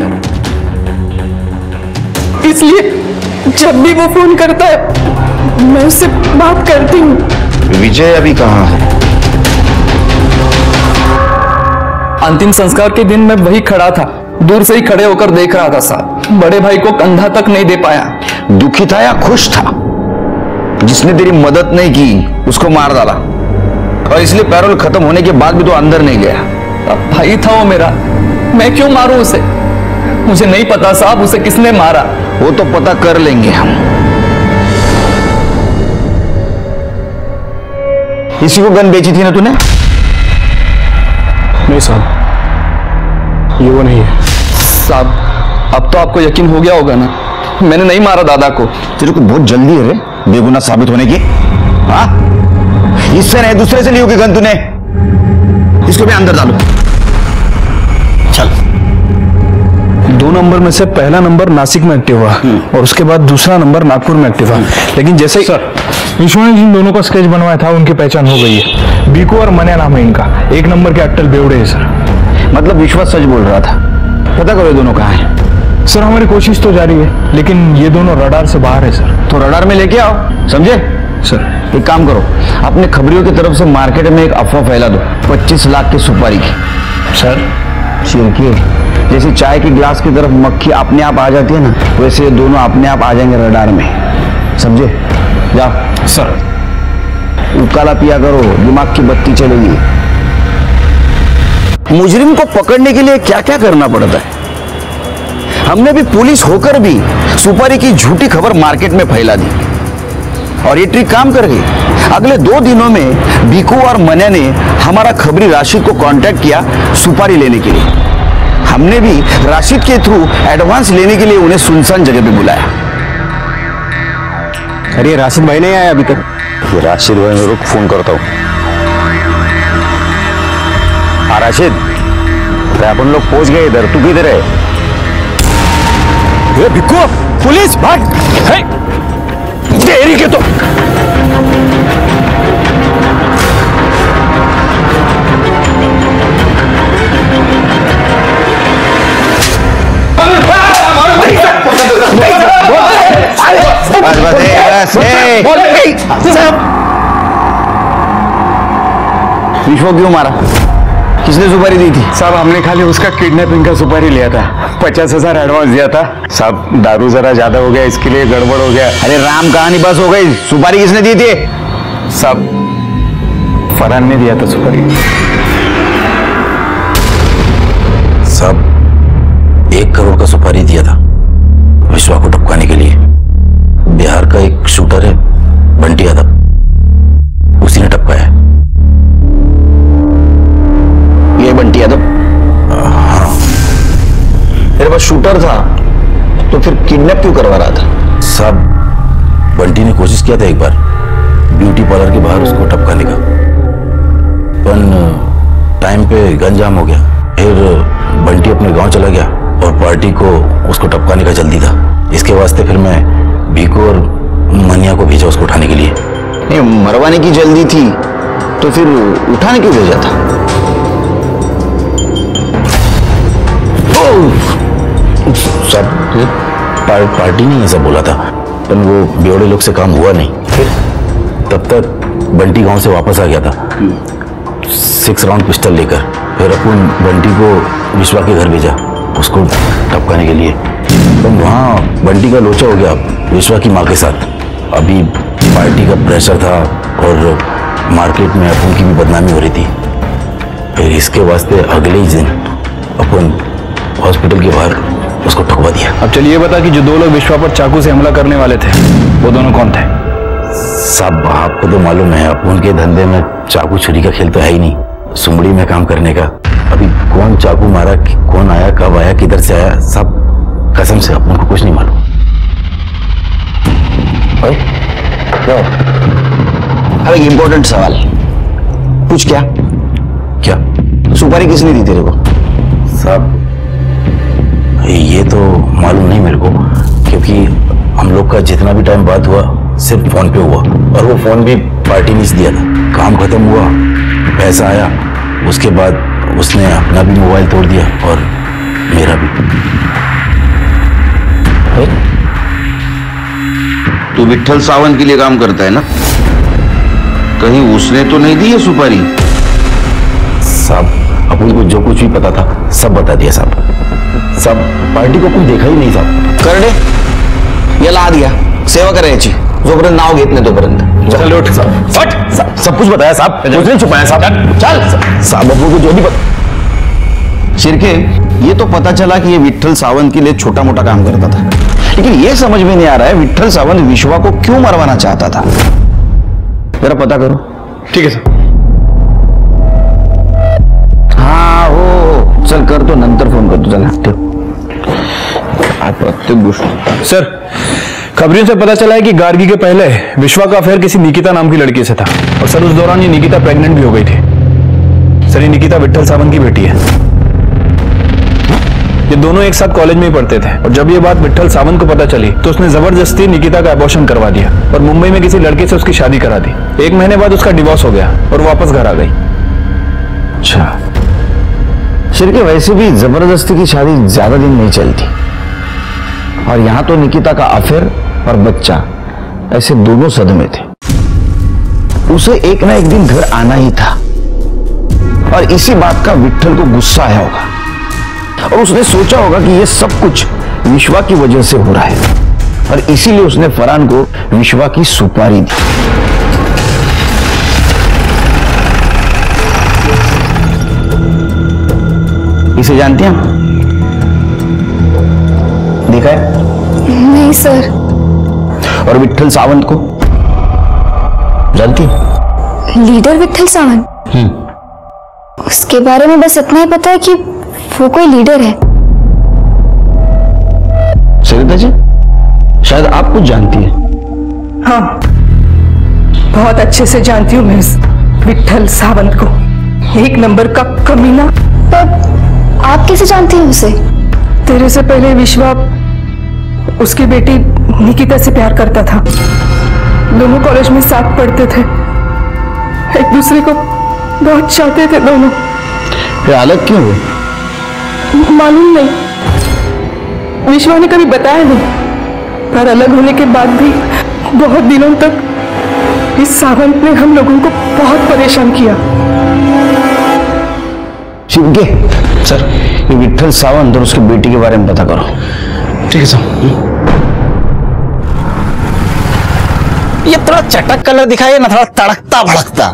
इसलिए जब भी वो फोन करता है मैं उससे बात करती हूँ। विजय अभी कहाँ है? अंतिम संस्कार के दिन मैं वही खड़ा था, दूर से ही खड़े होकर देख रहा था साहब। बड़े भाई को कंधा तक नहीं दे पाया। दुखी था या खुश था? जिसने तेरी मदद नहीं की उसको मार डाला, और इसलिए पैरोल खत्म होने के बाद भी तो अंदर नहीं गया। अब भाई था वो मेरा, मैं क्यों मारूं उसे? मुझे नहीं पता साहब उसे किसने मारा। वो तो पता कर लेंगे हम। इसी को गन बेची थी ना तूने? नहीं साहब, ये वो नहीं है। साहब, अब तो आपको यकीन हो गया होगा ना, मैंने नहीं मारा दादा को। तेरे को बहुत जल्दी है रे बेगुनाह साबित होने की। हाँ, इससे नहीं दूसरे से ली होगी गन तूने। इसको भी अंदर डालो। चल। 2 नंबर में से पहला नंबर नासिक में एक्टिव हुआ और उसके बाद दूसरा नंबर नागपुर में एक्टिव हुआ। लेकिन जैसे सर विश्वा ने जिन दोनों का स्केच बनवाया था उनकी पहचान हो गई है। बीको और मन्या नाम है इनका। 1 नंबर के अट्टल बेवड़े है सर। मतलब विश्वास सच बोल रहा था। पता करो ये दोनों कहाँ हैं। सर हमारी कोशिश तो जारी है, लेकिन ये दोनों रडार से बाहर है सर। तो रडार में लेके आओ, समझे सर? एक काम करो, अपने खबरियों की तरफ से मार्केट में एक अफवाह फैला दो 25 लाख की सुपारी की। सर छिड़किए, जैसे चाय के गिलास की तरफ मक्खी अपने आप आ जाती है ना, वैसे ये दोनों अपने आप आ जाएंगे रडार में, समझे? जाओ सर। उकाला पिया करो, दिमाग की बत्ती चलेगी। मुजरिम को पकड़ने के लिए क्या क्या करना पड़ता है। हमने भी पुलिस होकर भी सुपारी की झूठी खबर मार्केट में फैला दी, और ये ट्रिक काम कर गई। अगले 2 दिनों में बीकू और मन्या ने हमारा खबरी राशिद को कांटेक्ट किया सुपारी लेने के लिए। हमने भी राशिद के थ्रू एडवांस लेने के लिए उन्हें सुनसान जगह पे बुलाया। अरे राशिद भाई नहीं आया अभी तक? ये राशिद भाई में रुक, फोन करता हूँ। हाँ राशिद, अपन लोग पहुंच गए इधर, तू किधर है? ये भिक्को, पुलिस भाग! देरी के तो विश्व क्यों मारा? किसने सुपारी दी थी? साहब हमने खाली उसका किडनैपिंग का सुपारी लिया था, 50,000 एडवांस दिया था। साहब दारू जरा ज्यादा हो गया, इसके लिए गड़बड़ हो गया। अरे राम कहानी बस हो गई। सुपारी किसने दी थी? साहब फरहान ने दिया था सुपारी। साहब 1 करोड़ का सुपारी दिया था विश्वा को टपकाने के लिए। बिहार का एक शूटर है बंटी यादव, उसी ने टपकाया। ये बंटी यादव? हाँ। मेरे पास शूटर था तो फिर किडनैप क्यों करवा रहा था? साहब बंटी ने कोशिश किया था एक बार ब्यूटी पार्लर के बाहर उसको टपकाने का, पर टाइम पे गन जाम हो गया। फिर बंटी अपने गांव चला गया और पार्टी को उसको टपकाने का जल्दी था। इसके वास्ते फिर मैं बीको और मनिया को भेजा उसको उठाने के लिए। नहीं, मरवाने की जल्दी थी तो फिर उठाने क्यों भेजा था? सब पार्टी ने ऐसा बोला था, पर वो बेवड़े लोग से काम हुआ नहीं। फिर तब तक बंटी गांव से वापस आ गया था 6 राउंड पिस्टल लेकर। फिर अपन बंटी को विश्वा के घर भेजा उसको टपकाने के लिए, तो वहाँ बंटी का लोचा हो गया विश्वा की माँ के साथ। अभी पार्टी का प्रेशर था और मार्केट में अपन की भी बदनामी हो रही थी। फिर इसके वास्ते अगले ही दिन अपन हॉस्पिटल के बाहर उसको ठुकवा दिया। अब चलिए बता कि जो 2 लोग विश्वा पर चाकू से हमला करने वाले थे वो दोनों कौन थे? सब आपको तो मालूम है अपन के धंधे में चाकू छुरी का खेल तो है ही नहीं, सुमड़ी में काम करने का। अभी कौन चाकू मारा, कौन आया, कब आया, किधर से आया, सब कसम से अपन को कुछ नहीं मालूम। अब एक इंपॉर्टेंट सवाल पूछ। क्या सुपारी किसने दी तेरे को? साहब ये तो मालूम नहीं मेरे को, क्योंकि हम लोग का जितना भी टाइम बात हुआ सिर्फ फोन पे हुआ, और वो फोन भी पार्टी ने दिया था। काम खत्म हुआ, पैसा आया, उसके बाद उसने अपना भी मोबाइल तोड़ दिया और मेरा भी। तू विट्ठल सावंत के लिए काम करता है ना? कहीं उसने तो नहीं दी है सुपारी? साहब अपन को जो कुछ भी पता था सब बता दिया साहब। सब पार्टी को कुछ देखा ही नहीं साहब। कर दे ये ला दिया, सेवा करे अच्छी जोपर्यंत नाव घेत नाही तोपर्यंत। चल उठ साहब, सब कुछ बताया साहब, कुछ नहीं छुपाया साहब। चल साहब अबू को जो भी शिरके, ये तो पता चला कि ये विट्ठल सावंत के लिए छोटा मोटा काम करता था, लेकिन ये समझ में नहीं आ रहा है विट्ठल सावंत विश्वा को क्यों मरवाना चाहता था। जरा पता करो। ठीक है सर। हाँ हो चल कर, तो नंतर फोन करतो। चल प्रत्येक गोष्ट। सर खबरों से पता चला है कि गार्गी के पहले विश्वा का अफेयर किसी निकिता नाम की लड़की से था, और सर उस दौरान ये निकिता प्रेग्नेंट भी हो गई थी। सर ये निकिता विट्ठल सावंत की बेटी है। ये दोनों एक साथ कॉलेज में ही पढ़ते थे, और जब ये बात विट्ठल सावंत को पता चली तो उसने जबरदस्ती निकिता का अबॉर्शन करवा दिया और मुंबई में किसी लड़के से उसकी शादी करा दी। 1 महीने बाद उसका डिवोर्स हो गया और वापस घर आ गई। अच्छा शिरके, वैसे भी जबरदस्ती की शादी ज्यादा दिन नहीं चलती, और यहां तो निकिता का अफेयर और बच्चा ऐसे दोनों सदमे थे। उसे एक ना एक दिन घर आना ही था, और इसी बात का विट्ठल को गुस्सा आया होगा, और उसने सोचा होगा कि यह सब कुछ विश्वा की वजह से हो रहा है, और इसीलिए उसने फरहान को विश्वा की सुपारी दी। इसे जानती हैं? देखा है? नहीं सर। और विट्ठल सावंत को जानती? लीडर विट्ठल सावंत? उसके बारे में बस इतना ही पता है कि वो कोई लीडर है। सरिता जी शायद आप कुछ जानती है। हाँ बहुत अच्छे से जानती हूँ मैं इस विट्ठल सावंत को, 1 नंबर का कमीना। पर आप कैसे जानती हैं उसे? तेरे से पहले विश्वा उसकी बेटी निकिता से प्यार करता था। दोनों कॉलेज में साथ पढ़ते थे, एक दूसरे को बहुत चाहते थे दोनों। फिर अलग क्यों हुए? मालूम नहीं, विश्वा ने कभी बताया नहीं, पर अलग होने के बाद भी बहुत दिनों तक इस सावंत ने हम लोगों को बहुत परेशान किया। शिवके सर, ये विट्ठल सावंत और उसकी बेटी के बारे में पता करो। ठीक है सर। ये थोड़ा चटक कलर दिखाइए ना, थोड़ा तड़कता भड़कता।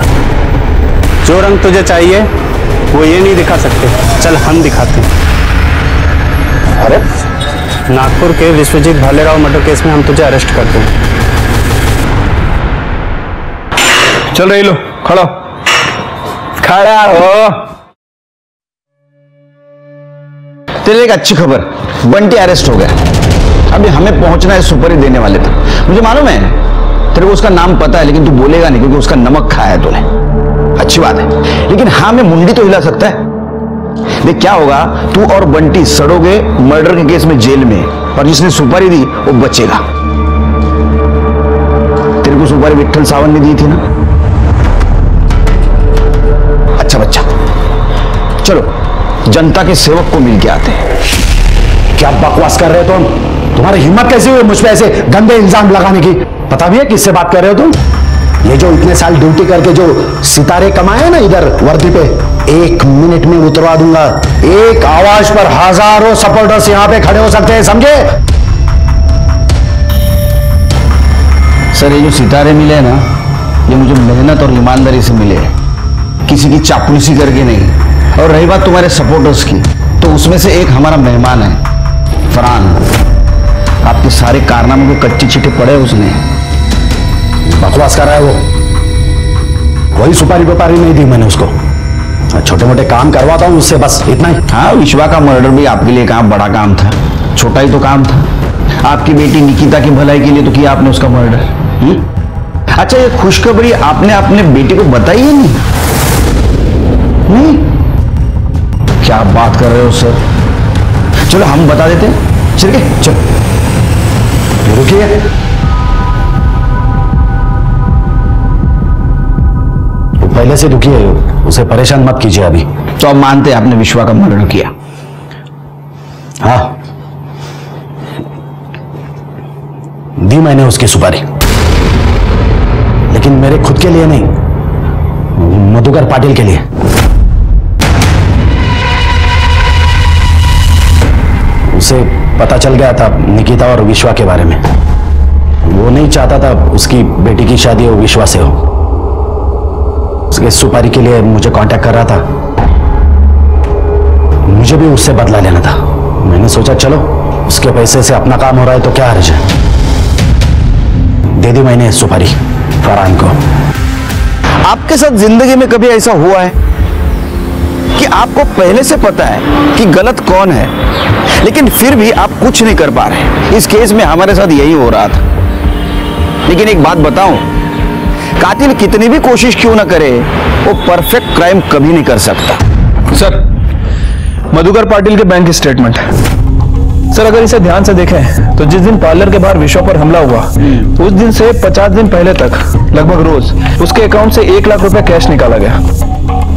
जो रंग तुझे चाहिए वो ये नहीं दिखा सकते, चल हम दिखाते हैं। अरे नागपुर के विश्वजीत भालेराव मर्डर केस में हम तुझे अरेस्ट करते हैं। चल रही लो, खड़ा खड़ा हो। तेरे एक अच्छी खबर, बंटी अरेस्ट हो गया। अभी हमें पहुंचना है सुपारी देने वाले तक। मुझे मालूम है तेरे को उसका नाम पता है, लेकिन तू बोलेगा नहीं क्योंकि उसका नमक खाया है तूने। अच्छी बात है, लेकिन हाँ मैं मुंडी तो हिला सकता है। देख क्या होगा, तू और बंटी सड़ोगे मर्डर के केस में जेल में, और जिसने सुपारी दी वो बचेगा। तेरे को सुपारी विट्ठल सावंत ने दी थी ना? अच्छा बच्चा, चलो जनता के सेवक को मिल के आते हैं। क्या बकवास कर रहे हो तुम? तुम्हारी हिम्मत कैसे हुई मुझ पे ऐसे गंदे इल्जाम लगाने की? पता भी है किससे बात कर रहे हो तुम? ये जो इतने साल ड्यूटी करके जो सितारे कमाए ना इधर वर्दी पे, 1 मिनट में उतरवा दूंगा। एक आवाज पर हजारों सपोर्टर्स यहां पे खड़े हो सकते हैं, समझे? सर ये जो सितारे मिले ना, ये मुझे मेहनत और ईमानदारी से मिले, किसी की चापलूसी करके नहीं। और रही बात तुम्हारे सपोर्टर्स की, तो उसमें से एक हमारा मेहमान है फरहान। आपके सारे कारनामों के कच्चे चिट्ठे पड़े उसने। बकवास कर रहा है वो। वही सुपारी व्यापारी नहीं दी मैंने उसको, छोटे मोटे काम करवाता हूं उससे, बस इतना ही। हाँ विश्वा का मर्डर भी आपके लिए काम बड़ा काम था, छोटा ही तो काम था। आपकी बेटी निकिता की भलाई के लिए तो किया आपने उसका मर्डर। अच्छा, ये खुशखबरी आपने अपने बेटे को बताई है नहीं? क्या बात कर रहे हो सर? चलो हम बता देते हैं। चल के चलो, रुकिए। वो पहले से दुखी है, उसे परेशान मत कीजिए अभी। तो अब मानते हैं आपने विश्वा का मर्डर किया? हाँ, दी मैंने उसकी सुपारी, लेकिन मेरे खुद के लिए नहीं, मधुकर पाटिल के लिए। उसे पता चल गया था निकिता और विश्वा के बारे में। वो नहीं चाहता था उसकी बेटी की शादी वो विश्वा से हो। उसके सुपारी के लिए मुझे कांटेक्ट कर रहा था। मुझे भी उससे बदला लेना था। मैंने सोचा चलो उसके पैसे से अपना काम हो रहा है तो क्या हर्ज है। दे दी मैंने सुपारी फरहान को। आपके साथ जिंदगी में कभी ऐसा हुआ है कि आपको पहले से पता है कि गलत कौन है, लेकिन फिर भी आप कुछ नहीं कर पा रहे? इस केस में हमारे साथ यही हो रहा था। लेकिन एक बात बताऊं, कातिल कितनी भी कोशिश क्यों ना करे, वो परफेक्ट क्राइम कभी नहीं कर सकता। सर, मधुकर पाटिल के बैंक स्टेटमेंट। सर, अगर इसे ध्यान से देखें तो जिस दिन पार्लर के बाहर विश्वा पर हमला हुआ, उस दिन से 50 दिन पहले तक लगभग रोज उसके अकाउंट से 1 लाख रुपए कैश निकाला गया।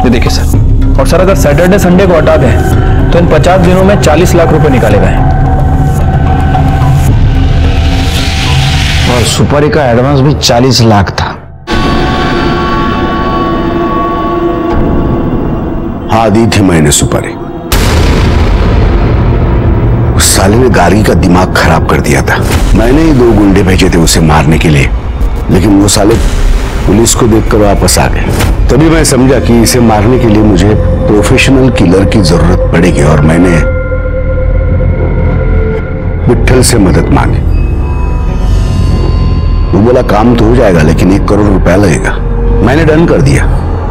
ये देखिए सर। और सर, अगर सैटरडे संडे को हटा दें तो इन 50 दिनों में 40 लाख रुपए निकाले गए। और सुपारी का एडवांस भी 40 लाख था। हाँ, दी थी मैंने सुपारी। उस साले ने गाड़ी का दिमाग खराब कर दिया था। मैंने ही 2 गुंडे भेजे थे उसे मारने के लिए, लेकिन वो साले पुलिस को देखकर वापस आ गए। तभी मैं समझा कि इसे मारने के लिए मुझे प्रोफेशनल किलर की जरूरत पड़ेगी, और मैंने विट्ठल से मदद मांगी। वो बोला काम तो हो जाएगा, लेकिन 1 करोड़ रुपया लगेगा। मैंने डन कर दिया,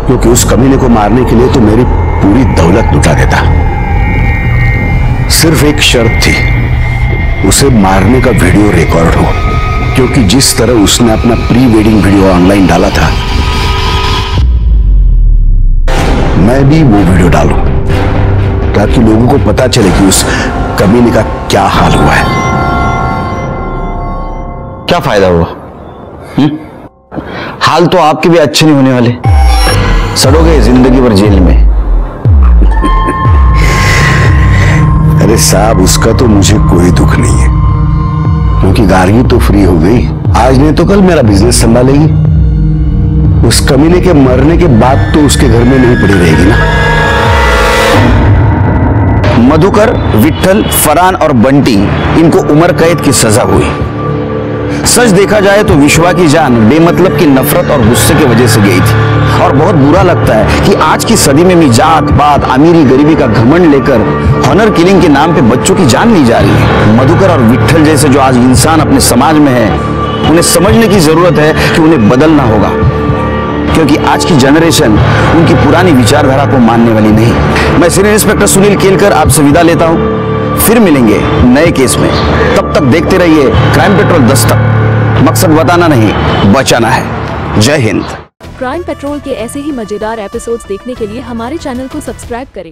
क्योंकि उस कमीने को मारने के लिए तो मेरी पूरी दौलत लुटा देता। सिर्फ एक शर्त थी, उसे मारने का वीडियो रिकॉर्ड हो, क्योंकि जिस तरह उसने अपना प्री वेडिंग वीडियो ऑनलाइन डाला था, मैं भी वो वीडियो डालूं, ताकि लोगों को पता चले कि उस कमीने का क्या हाल हुआ है। क्या फायदा हुआ? हाल तो आपके भी अच्छे नहीं होने वाले, सड़ोगे जिंदगी भर जेल में। अरे साहब, उसका तो मुझे कोई दुख नहीं है, क्योंकि गार्गी तो फ्री हो गई। आज नहीं तो कल मेरा बिजनेस संभालेगी। उस कमीने के मरने के बाद तो उसके घर में नहीं पड़ी रहेगी ना। मधुकर, विट्ठल, फरहान और बंटी, इनको उम्र कैद की सजा हुई। सच देखा जाए तो विश्वा की जान बेमतलब की नफरत और गुस्से की वजह से गई थी। और बहुत बुरा लगता है कि आज की सदी में भी जात पात, अमीरी गरीबी का घमंड लेकर हॉनर किलिंग के नाम पे बच्चों की जान ली जा रही है। मधुकर और विट्ठल जैसे जो आज इंसान अपने समाज में है, उन्हें समझने की जरूरत है कि उन्हें बदलना होगा, क्योंकि आज की जनरेशन उनकी पुरानी विचारधारा को मानने वाली नहीं। मैं सीनियर इंस्पेक्टर सुनील केलकर आपसे विदा लेता हूं। फिर मिलेंगे नए केस में। तब तक देखते रहिए क्राइम पेट्रोल दस्तक। मकसद बताना नहीं, बचाना है। जय हिंद। क्राइम पेट्रोल के ऐसे ही मजेदार एपिसोड्स देखने के लिए हमारे चैनल को सब्सक्राइब करें।